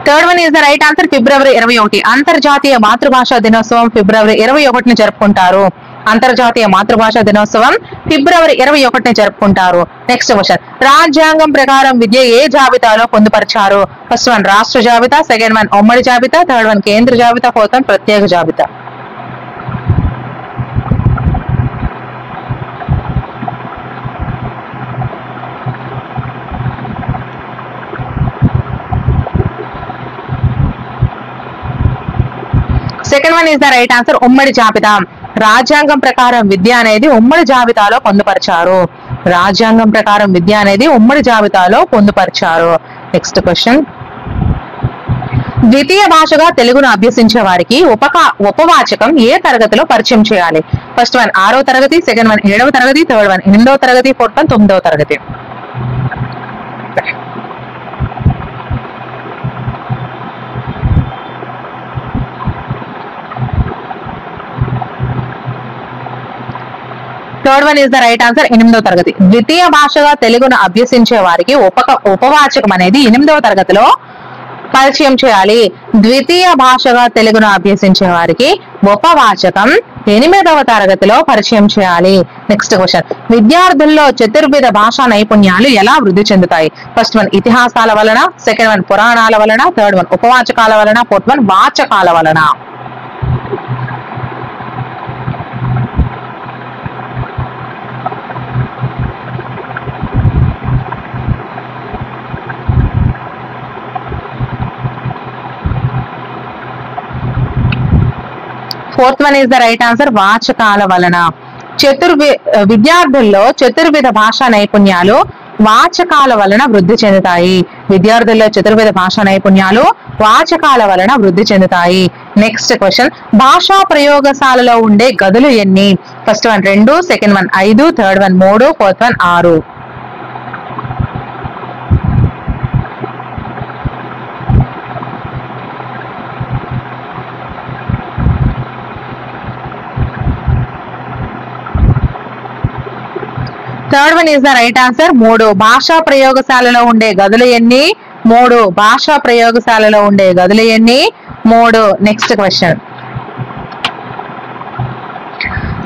Third one is the right answer, February 21. అంతర్జాతీయ మాతృభాషా దినోత్సవం ఫిబ్రవరి 21 జరుపుకుంటారు. అంతర్జాతీయ మాతృభాషా దినోత్సవం ఫిబ్రవరి 21 జరుపుకుంటారు. నెక్స్ట్ క్వశ్చన్, రాజ్యాంగం ప్రకారం విద్య ఏ జాబితాలో పొందుపరిచారు? ఫస్ట్ వన్ రాష్ట్ర జాబితా, సెకండ్ వన్ ఉమ్మడి జాబితా, థర్డ్ వన్ కేంద్ర జాబితా, ఫోర్త్ వన్ ప్రత్యేక జాబితా. Second one is the right answer ఉమ్మడి జాబితా. రాజ్యాంగం ప్రకారం విద్య అనేది ఉమ్మడి జాబితాలో పొందుపరిచారు. రాజ్యాంగం ప్రకారం విద్య అనేది ఉమ్మడి జాబితాలో పొందుపరిచారు. నెక్స్ట్ క్వశ్చన్, ద్వితీయ భాషగా తెలుగును అభ్యసించే వారికి ఉపవాచకం ఏ తరగతిలో పరిచయం చేయాలి? ఫస్ట్ వన్ 6వ తరగతి, సెకండ్ వన్ 7వ తరగతి, థర్డ్ వన్ 8వ తరగతి, ఫోర్త్ వన్ 9వ తరగతి. Third one is the right answer 8వ తరగతి. ద్వితీయ భాషగా తెలుగును అభ్యసించే వారికి ఉపవాచకం అనేది 8వ తరగతిలో పరిచయం చేయాలి. ద్వితీయ భాషగా తెలుగును అభ్యసించే వారికి ఉపవాచకం 8వ తరగతిలో పరిచయం చేయాలి. నెక్స్ట్ క్వశ్చన్, విద్యార్థుల్లో చతుర్విధ భాషా నైపుణ్యాలు ఎలా వృద్ధి చెందుతాయి? ఫస్ట్ వన్ ఇతిహాసాల వలన, సెకండ్ వన్ పురాణాల వలన, థర్డ్ వన్ ఉపవాచకాల వలన, ఫోర్త్ వన్ వాచకాల వలన. Fourth one is the right answer వాచకాల వలన. విద్యార్థుల్లో చతుర్విధ భాషా నైపుణ్యాలు వాచకాల వలన వృద్ధి చెందుతాయి. విద్యార్థుల్లో చతుర్విధ భాషా నైపుణ్యాలు వాచకాల వలన వృద్ధి చెందుతాయి. నెక్స్ట్ క్వశ్చన్, భాషా ప్రయోగశాలలో ఉండే గదులు ఎన్ని? First one 2, second one 5, third one 3, fourth one 6. Third one is the right answer 3. భాషా ప్రయోగశాలలో ఉండే గదులు ఎన్ని? 3. భాషా ప్రయోగశాలలో ఉండే గదులు ఎన్ని? 3. నెక్స్ట్ క్వశ్చన్,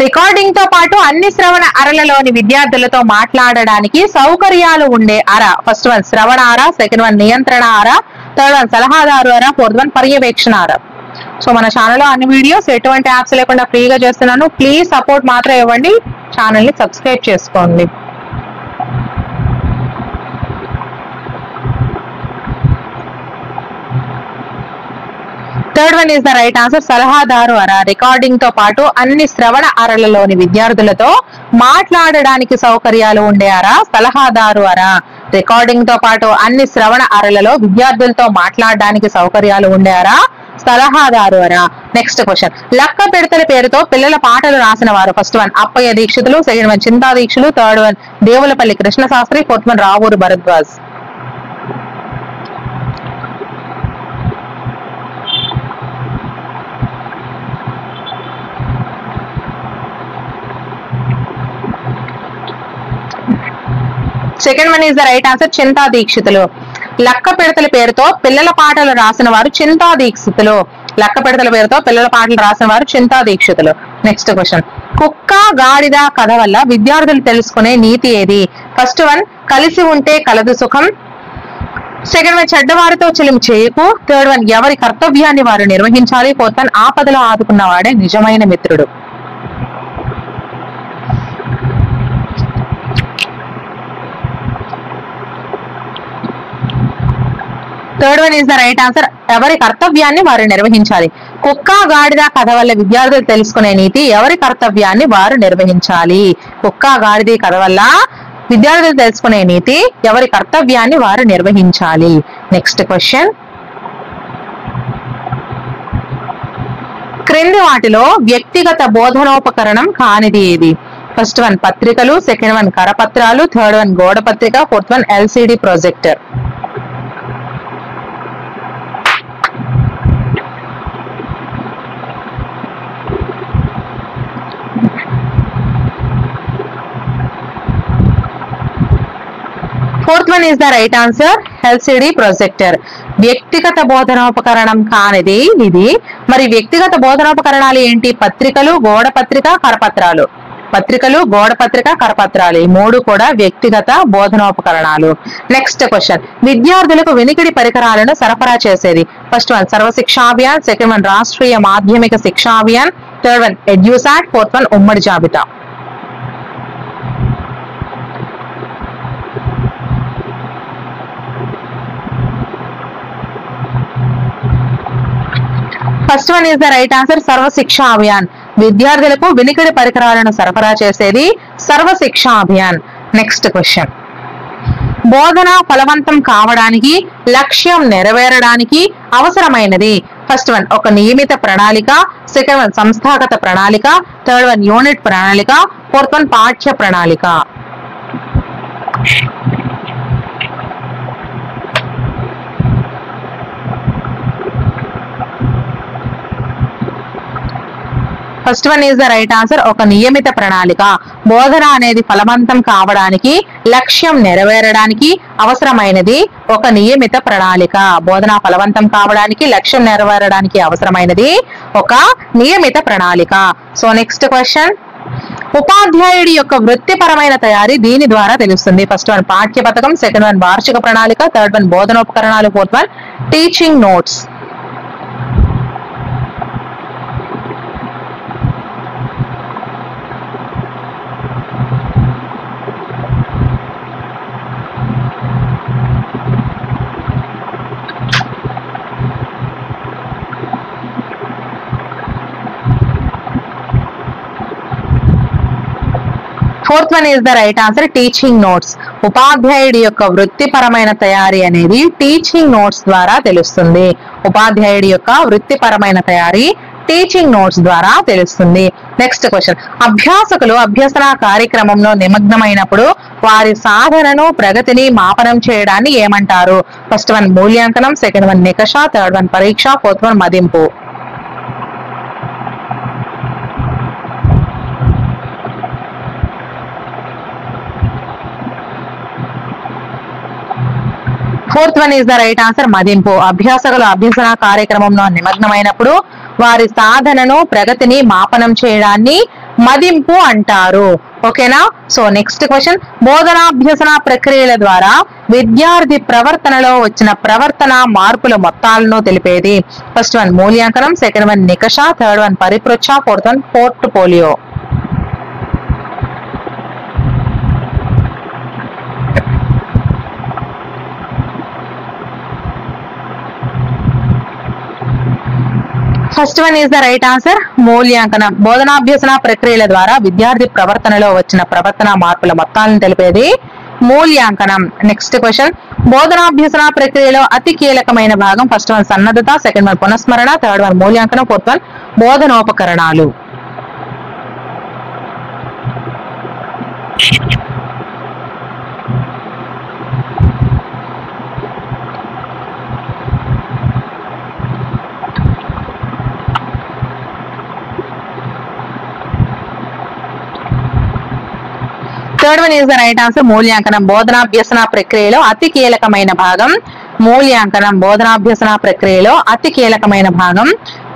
రికార్డింగ్ తో పాటు అన్ని శ్రవణ అరలలోని విద్యార్థులతో మాట్లాడడానికి సౌకర్యాలు ఉండే అర. ఫస్ట్ వన్ శ్రవణ అర, సెకండ్ వన్ నియంత్రణ అర, థర్డ్ వన్ సలహాదారు అర, ఫోర్త్ వన్ పర్యవేక్షణ అర. సో మన ఛానల్లో అన్ని వీడియోస్ ఎటువంటి యాప్స్ లేకుండా ఫ్రీగా చేస్తున్నాను. ప్లీజ్ సపోర్ట్ మాత్రం ఇవ్వండి, ఛానల్ ని సబ్స్క్రైబ్ చేసుకోండి. Third one is the right answer సలహాదారు అర. రికార్డింగ్ తో పాటు అన్ని శ్రవణ అరలలోని విద్యార్థులతో మాట్లాడడానికి సౌకర్యాలు ఉండే అర సలహాదారు అర. రికార్డింగ్ తో పాటు అన్ని శ్రవణ అరలలో విద్యార్థులతో మాట్లాడడానికి సౌకర్యాలు ఉండే అర సలహాదారు అర. నెక్స్ట్ క్వశ్చన్, లక్క పిడతల పేరుతో పిల్లల పాటలు రాసిన వారు. First one Appayya Dikshitulu, second one Chinta దీక్షలు, third one Devulapalli Krishna Sastri, fourth one Ravuru Bharadwaj. Second one is the right answer Chinta Dikshitulu. లక్క పిడతల పేరుతో పిల్లల పాటలు రాసిన వారు చింతా దీక్షితులు. లక్క పిడతల పేరుతో పిల్లల పాటలు రాసిన వారు చింతా దీక్షితులు. నెక్స్ట్ క్వశ్చన్, కుక్క గాడిద కథ వల్ల విద్యార్థులు తెలుసుకునే నీతి ఏది? ఫస్ట్ వన్ కలిసి ఉంటే కలదు సుఖం, సెకండ్ వన్ చెడ్డవారితో చెలిమి చేయకు, థర్డ్ వన్ ఎవరి కర్తవ్యాన్ని వారు నిర్వహించాలి, ఫోర్త్ వన్ ఆపదలో ఆదుకున్నవాడే నిజమైన మిత్రుడు. Third one is the right answer ఎవరి కర్తవ్యాన్ని వారు నిర్వహించాలి. కుక్క గాడిద కథ వల్ల విద్యార్థులు తెలుసుకునే నీతి ఎవరి కర్తవ్యాన్ని వారు నిర్వహించాలి. కుక్క గాడిద కథ వల్ల విద్యార్థులు తెలుసుకునే నీతి ఎవరి కర్తవ్యాన్ని వారు నిర్వహించాలి. నెక్స్ట్ క్వశ్చన్, క్రింది వాటిలో వ్యక్తిగత బోధనోపకరణం కానిది ఏది? ఫస్ట్ వన్ పత్రికలు, సెకండ్ వన్ కరపత్రాలు, థర్డ్ వన్ గోడ పత్రిక, fourth one LCD projector. Fourth one is the right answer LCD projector. వ్యక్తిగత బోధనోపకరణం కానిది ఇది. మరి వ్యక్తిగత బోధనోపకరణాలు ఏంటి? పత్రికలు, గోడ పత్రిక, కరపత్రాలు. పత్రికలు, గోడ పత్రిక, కరపత్రాలు ఈ మూడు కూడా వ్యక్తిగత బోధనోపకరణాలు. నెక్స్ట్ క్వశ్చన్, విద్యార్థులకు వినికిడి పరికరాలను సరఫరా చేసేది. First one Sarva Shiksha Abhiyan, second one Rashtriya Madhyamik Shiksha Abhiyan, third one EDUSAT, fourth one ఉమ్మడి జాబితా. First one is the right answer, Sarva Shiksha Abhiyan. విద్యార్థులకు వినికిడి పరికరాలను సరఫరా చేసేది సర్వ శిక్షా అభియాన్. నెక్స్ట్ క్వశ్చన్, బోధన ఫలవంతం కావడానికి, లక్ష్యం నెరవేరడానికి అవసరమైనది. ఫస్ట్ వన్ ఒక నియమిత ప్రణాళిక, సెకండ్ వన్ సంస్థాగత ప్రణాళిక, థర్డ్ వన్ యూనిట్ ప్రణాళిక, ఫోర్త్ వన్ పాఠ్య ప్రణాళిక. First one is the right answer, ఒక నియమిత ప్రణాళిక. బోధన అనేది ఫలవంతం కావడానికి, లక్ష్యం నెరవేరడానికి అవసరమైనది ఒక నియమిత ప్రణాళిక. బోధన ఫలవంతం కావడానికి, లక్ష్యం నెరవేరడానికి అవసరమైనది ఒక నియమిత ప్రణాళిక. సో నెక్స్ట్ క్వశ్చన్, ఉపాధ్యాయుడి యొక్క వృత్తిపరమైన తయారీ దీని ద్వారా తెలుస్తుంది. ఫస్ట్ వన్ పాఠ్య పథకం, సెకండ్ వన్ వార్షిక ప్రణాళిక, థర్డ్ వన్ బోధనోపకరణాలు, fourth one teaching notes. Fourth one is the right answer, teaching notes. ఉపాధ్యాయుడి యొక్క వృత్తిపరమైన తయారీ అనేది టీచింగ్ నోట్స్ ద్వారా తెలుస్తుంది. ఉపాధ్యాయుడి యొక్క వృత్తిపరమైన తయారీ టీచింగ్ నోట్స్ ద్వారా తెలుస్తుంది. నెక్స్ట్ క్వశ్చన్, అభ్యాసకులు అభ్యసన కార్యక్రమంలో నిమగ్నమైనప్పుడు వారి సాధనను, ప్రగతిని మాపనం చేయడాన్ని ఏమంటారు? ఫస్ట్ వన్ మూల్యాంకనం, సెకండ్ వన్ నికష, థర్డ్ వన్ పరీక్ష, ఫోర్త్ వన్ మదింపు. Fourth one is the right answer, మదింపు. అభ్యాసకులు అభ్యసన కార్యక్రమంలో నిమగ్నమైనప్పుడు వారి సాధనను, ప్రగతిని మాపనం చేయడాన్ని మదింపు అంటారు. ఓకేనా? సో నెక్స్ట్ క్వశ్చన్, బోధనాభ్యసన ప్రక్రియల ద్వారా విద్యార్థి ప్రవర్తనలో వచ్చిన ప్రవర్తన మార్పుల మొత్తాలను తెలిపేది. ఫస్ట్ వన్ మూల్యాంకనం, సెకండ్ వన్ నికష, థర్డ్ వన్ పరిపృచ్ఛ, fourth one portfolio. First one is the right answer, మూల్యాంకనం. బోధనాభ్యసన ప్రక్రియల ద్వారా విద్యార్థి ప్రవర్తనలో వచ్చిన ప్రవర్తన మార్పుల మొత్తాలను తెలిపేది మూల్యాంకనం. నెక్స్ట్ క్వశ్చన్, బోధనాభ్యసన ప్రక్రియలో అతి కీలకమైన భాగం. ఫస్ట్ వన్ సన్నద్ధత, సెకండ్ వన్ పునఃస్మరణ, థర్డ్ వన్ మూల్యాంకనం, ఫోర్త్ వన్ బోధనోపకరణాలు. Third one is the right answer, మూల్యాంకనం. బోధనాభ్యసన ప్రక్రియలో అతి కీలకమైన భాగం మూల్యాంకనం. బోధనాభ్యసన ప్రక్రియలో అతి కీలకమైన భాగం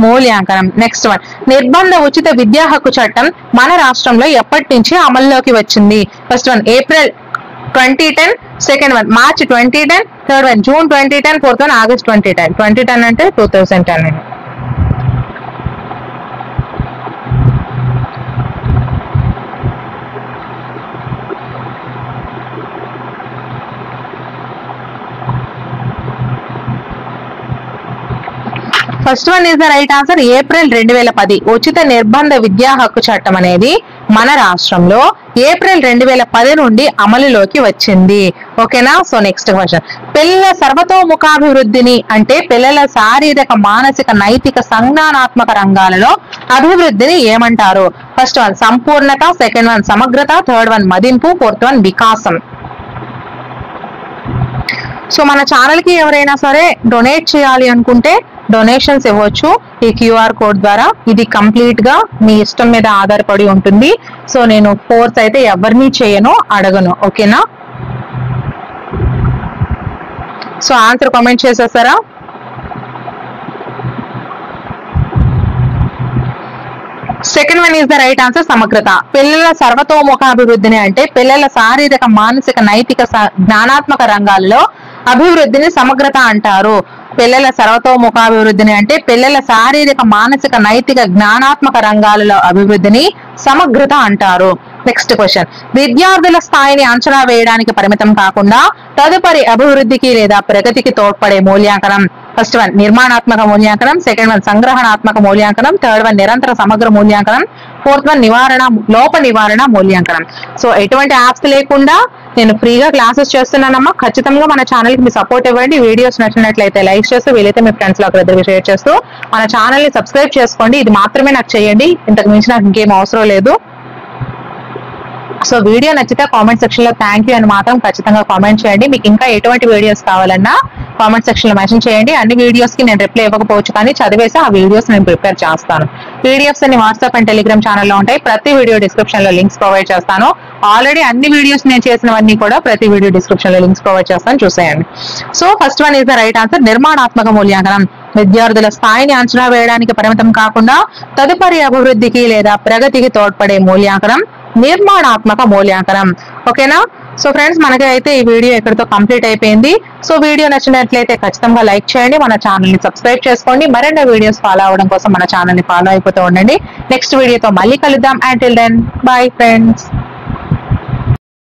మూల్యాంకనం. నెక్స్ట్ వన్, నిర్బంధ ఉచిత విద్యా హక్కు చట్టం మన రాష్ట్రంలో ఎప్పటి నుంచి అమల్లోకి వచ్చింది? First one April 2010, second one March 2010, third one June 2010, fourth one August 2010. 2010 అంటే 2010. First one is the right answer, April 2010. ఉచిత నిర్బంధ విద్యా హక్కు చట్టం అనేది మన రాష్ట్రంలో ఏప్రిల్ 2010 నుండి అమలులోకి వచ్చింది. ఓకేనా? సో నెక్స్ట్ క్వశ్చన్, పిల్లల సర్వతోముఖాభివృద్ధిని అంటే పిల్లల శారీరక, మానసిక, నైతిక, సంజ్ఞానాత్మక రంగాలలో అభివృద్ధిని ఏమంటారు? ఫస్ట్ వన్ సంపూర్ణత, సెకండ్ వన్ సమగ్రత, థర్డ్ వన్ మదింపు, ఫోర్త్ వన్ వికాసం. సో మన ఛానల్ కి ఎవరైనా సరే డొనేట్ చేయాలి అనుకుంటే డొనేషన్స్ ఇవ్వచ్చు ఈ క్యూఆర్ కోడ్ ద్వారా. ఇది కంప్లీట్ గా మీ ఇష్టం మీద ఆధారపడి ఉంటుంది. సో నేను ఫోర్స్ అయితే ఎవరిని చేయను, అడగను. ఓకేనా? సో ఆన్సర్ కామెంట్ చేసేస్తారా? Second one is the right answer, సమగ్రత. పిల్లల సర్వతోముఖాభివృద్ధిని అంటే పిల్లల శారీరక, మానసిక, నైతిక, జ్ఞానాత్మక రంగాల్లో అభివృద్ధిని సమగ్రత అంటారు. పిల్లల సర్వతోముఖాభివృద్ధిని అంటే పిల్లల శారీరక, మానసిక, నైతిక, జ్ఞానాత్మక రంగాలలో అభివృద్ధిని సమగ్రత అంటారు. నెక్స్ట్ క్వశ్చన్, విద్యార్థుల స్థాయిని అంచనా వేయడానికి పరిమితం కాకుండా తదుపరి అభివృద్ధికి లేదా ప్రగతికి తోడ్పడే మూల్యాంకనం. ఫస్ట్ వన్ నిర్మాణాత్మక మూల్యాంకనం, సెకండ్ వన్ సంగ్రహణాత్మక మూల్యాంకనం, థర్డ్ వన్ నిరంతర సమగ్ర మూల్యాంకనం, ఫోర్త్ వన్ లోప నివారణ మూల్యాంకనం. సో ఎటువంటి యాప్స్ లేకుండా నేను ఫ్రీగా క్లాసెస్ చేస్తున్నానమ్మా. ఖచ్చితంగా మన ఛానల్ కి మీ సపోర్ట్ ఇవ్వండి. వీడియోస్ నచ్చినట్లయితే లైక్ చేస్తూ, వీలైతే మీ ఫ్రెండ్స్ లో ఒకరిద్దరు షేర్ చేస్తూ మన ఛానల్ ని సబ్స్క్రైబ్ చేసుకోండి. ఇది మాత్రమే నాకు చేయండి, ఇంతకు మించి నాకు ఇంకేం అవసరం లేదు. సో వీడియో నచ్చితే కామెంట్ సెక్షన్ లో థ్యాంక్ యూ అని మాత్రం ఖచ్చితంగా కామెంట్ చేయండి. మీకు ఇంకా ఎటువంటి వీడియోస్ కావాలన్నా కామెంట్ సెక్షన్ లో మెన్షన్ చేయండి. అన్ని వీడియోస్ కి నేను రిప్లై ఇవ్వకపోవచ్చు, కానీ చదివేసి ఆ వీడియోస్ నేను ప్రిపేర్ చేస్తాను. పీడిఎఫ్స్ అన్ని వాట్సాప్ అండ్ టెలిగ్రామ్ ఛానల్లో ఉంటాయి. ప్రతి వీడియో డిస్క్రిప్షన్ లో లింక్స్ ప్రొవైడ్ చేస్తాను. ఆల్రెడీ అన్ని వీడియోస్ నేను చేసినవన్నీ కూడా ప్రతి వీడియో డిస్క్రిప్షన్ లో లింక్స్ ప్రొవైడ్ చేస్తాను, చూసేయండి. So first one is the right answer. నిర్మాణాత్మక మూల్యాంకనం విద్యార్థుల స్థాయిని అంచనా వేయడానికి పరిమితం కాకుండా తదుపరి అభివృద్ధికి లేదా ప్రగతికి తోడ్పడే మూల్యాంకనం నిర్మాణాత్మక మూల్యాంకనం. ఓకేనా? సో ఫ్రెండ్స్, మనకి అయితే ఈ వీడియో ఇక్కడితో కంప్లీట్ అయిపోయింది. సో వీడియో నచ్చినట్లయితే ఖచ్చితంగా లైక్ చేయండి, మన ఛానల్ ని సబ్స్క్రైబ్ చేసుకోండి. మరిన్ని వీడియోస్ ఫాలో అవ్వడం కోసం మన ఛానల్ ని ఫాలో అయిపోతూ ఉండండి. నెక్స్ట్ వీడియోతో మళ్ళీ కలుద్దాం. Until then bye friends.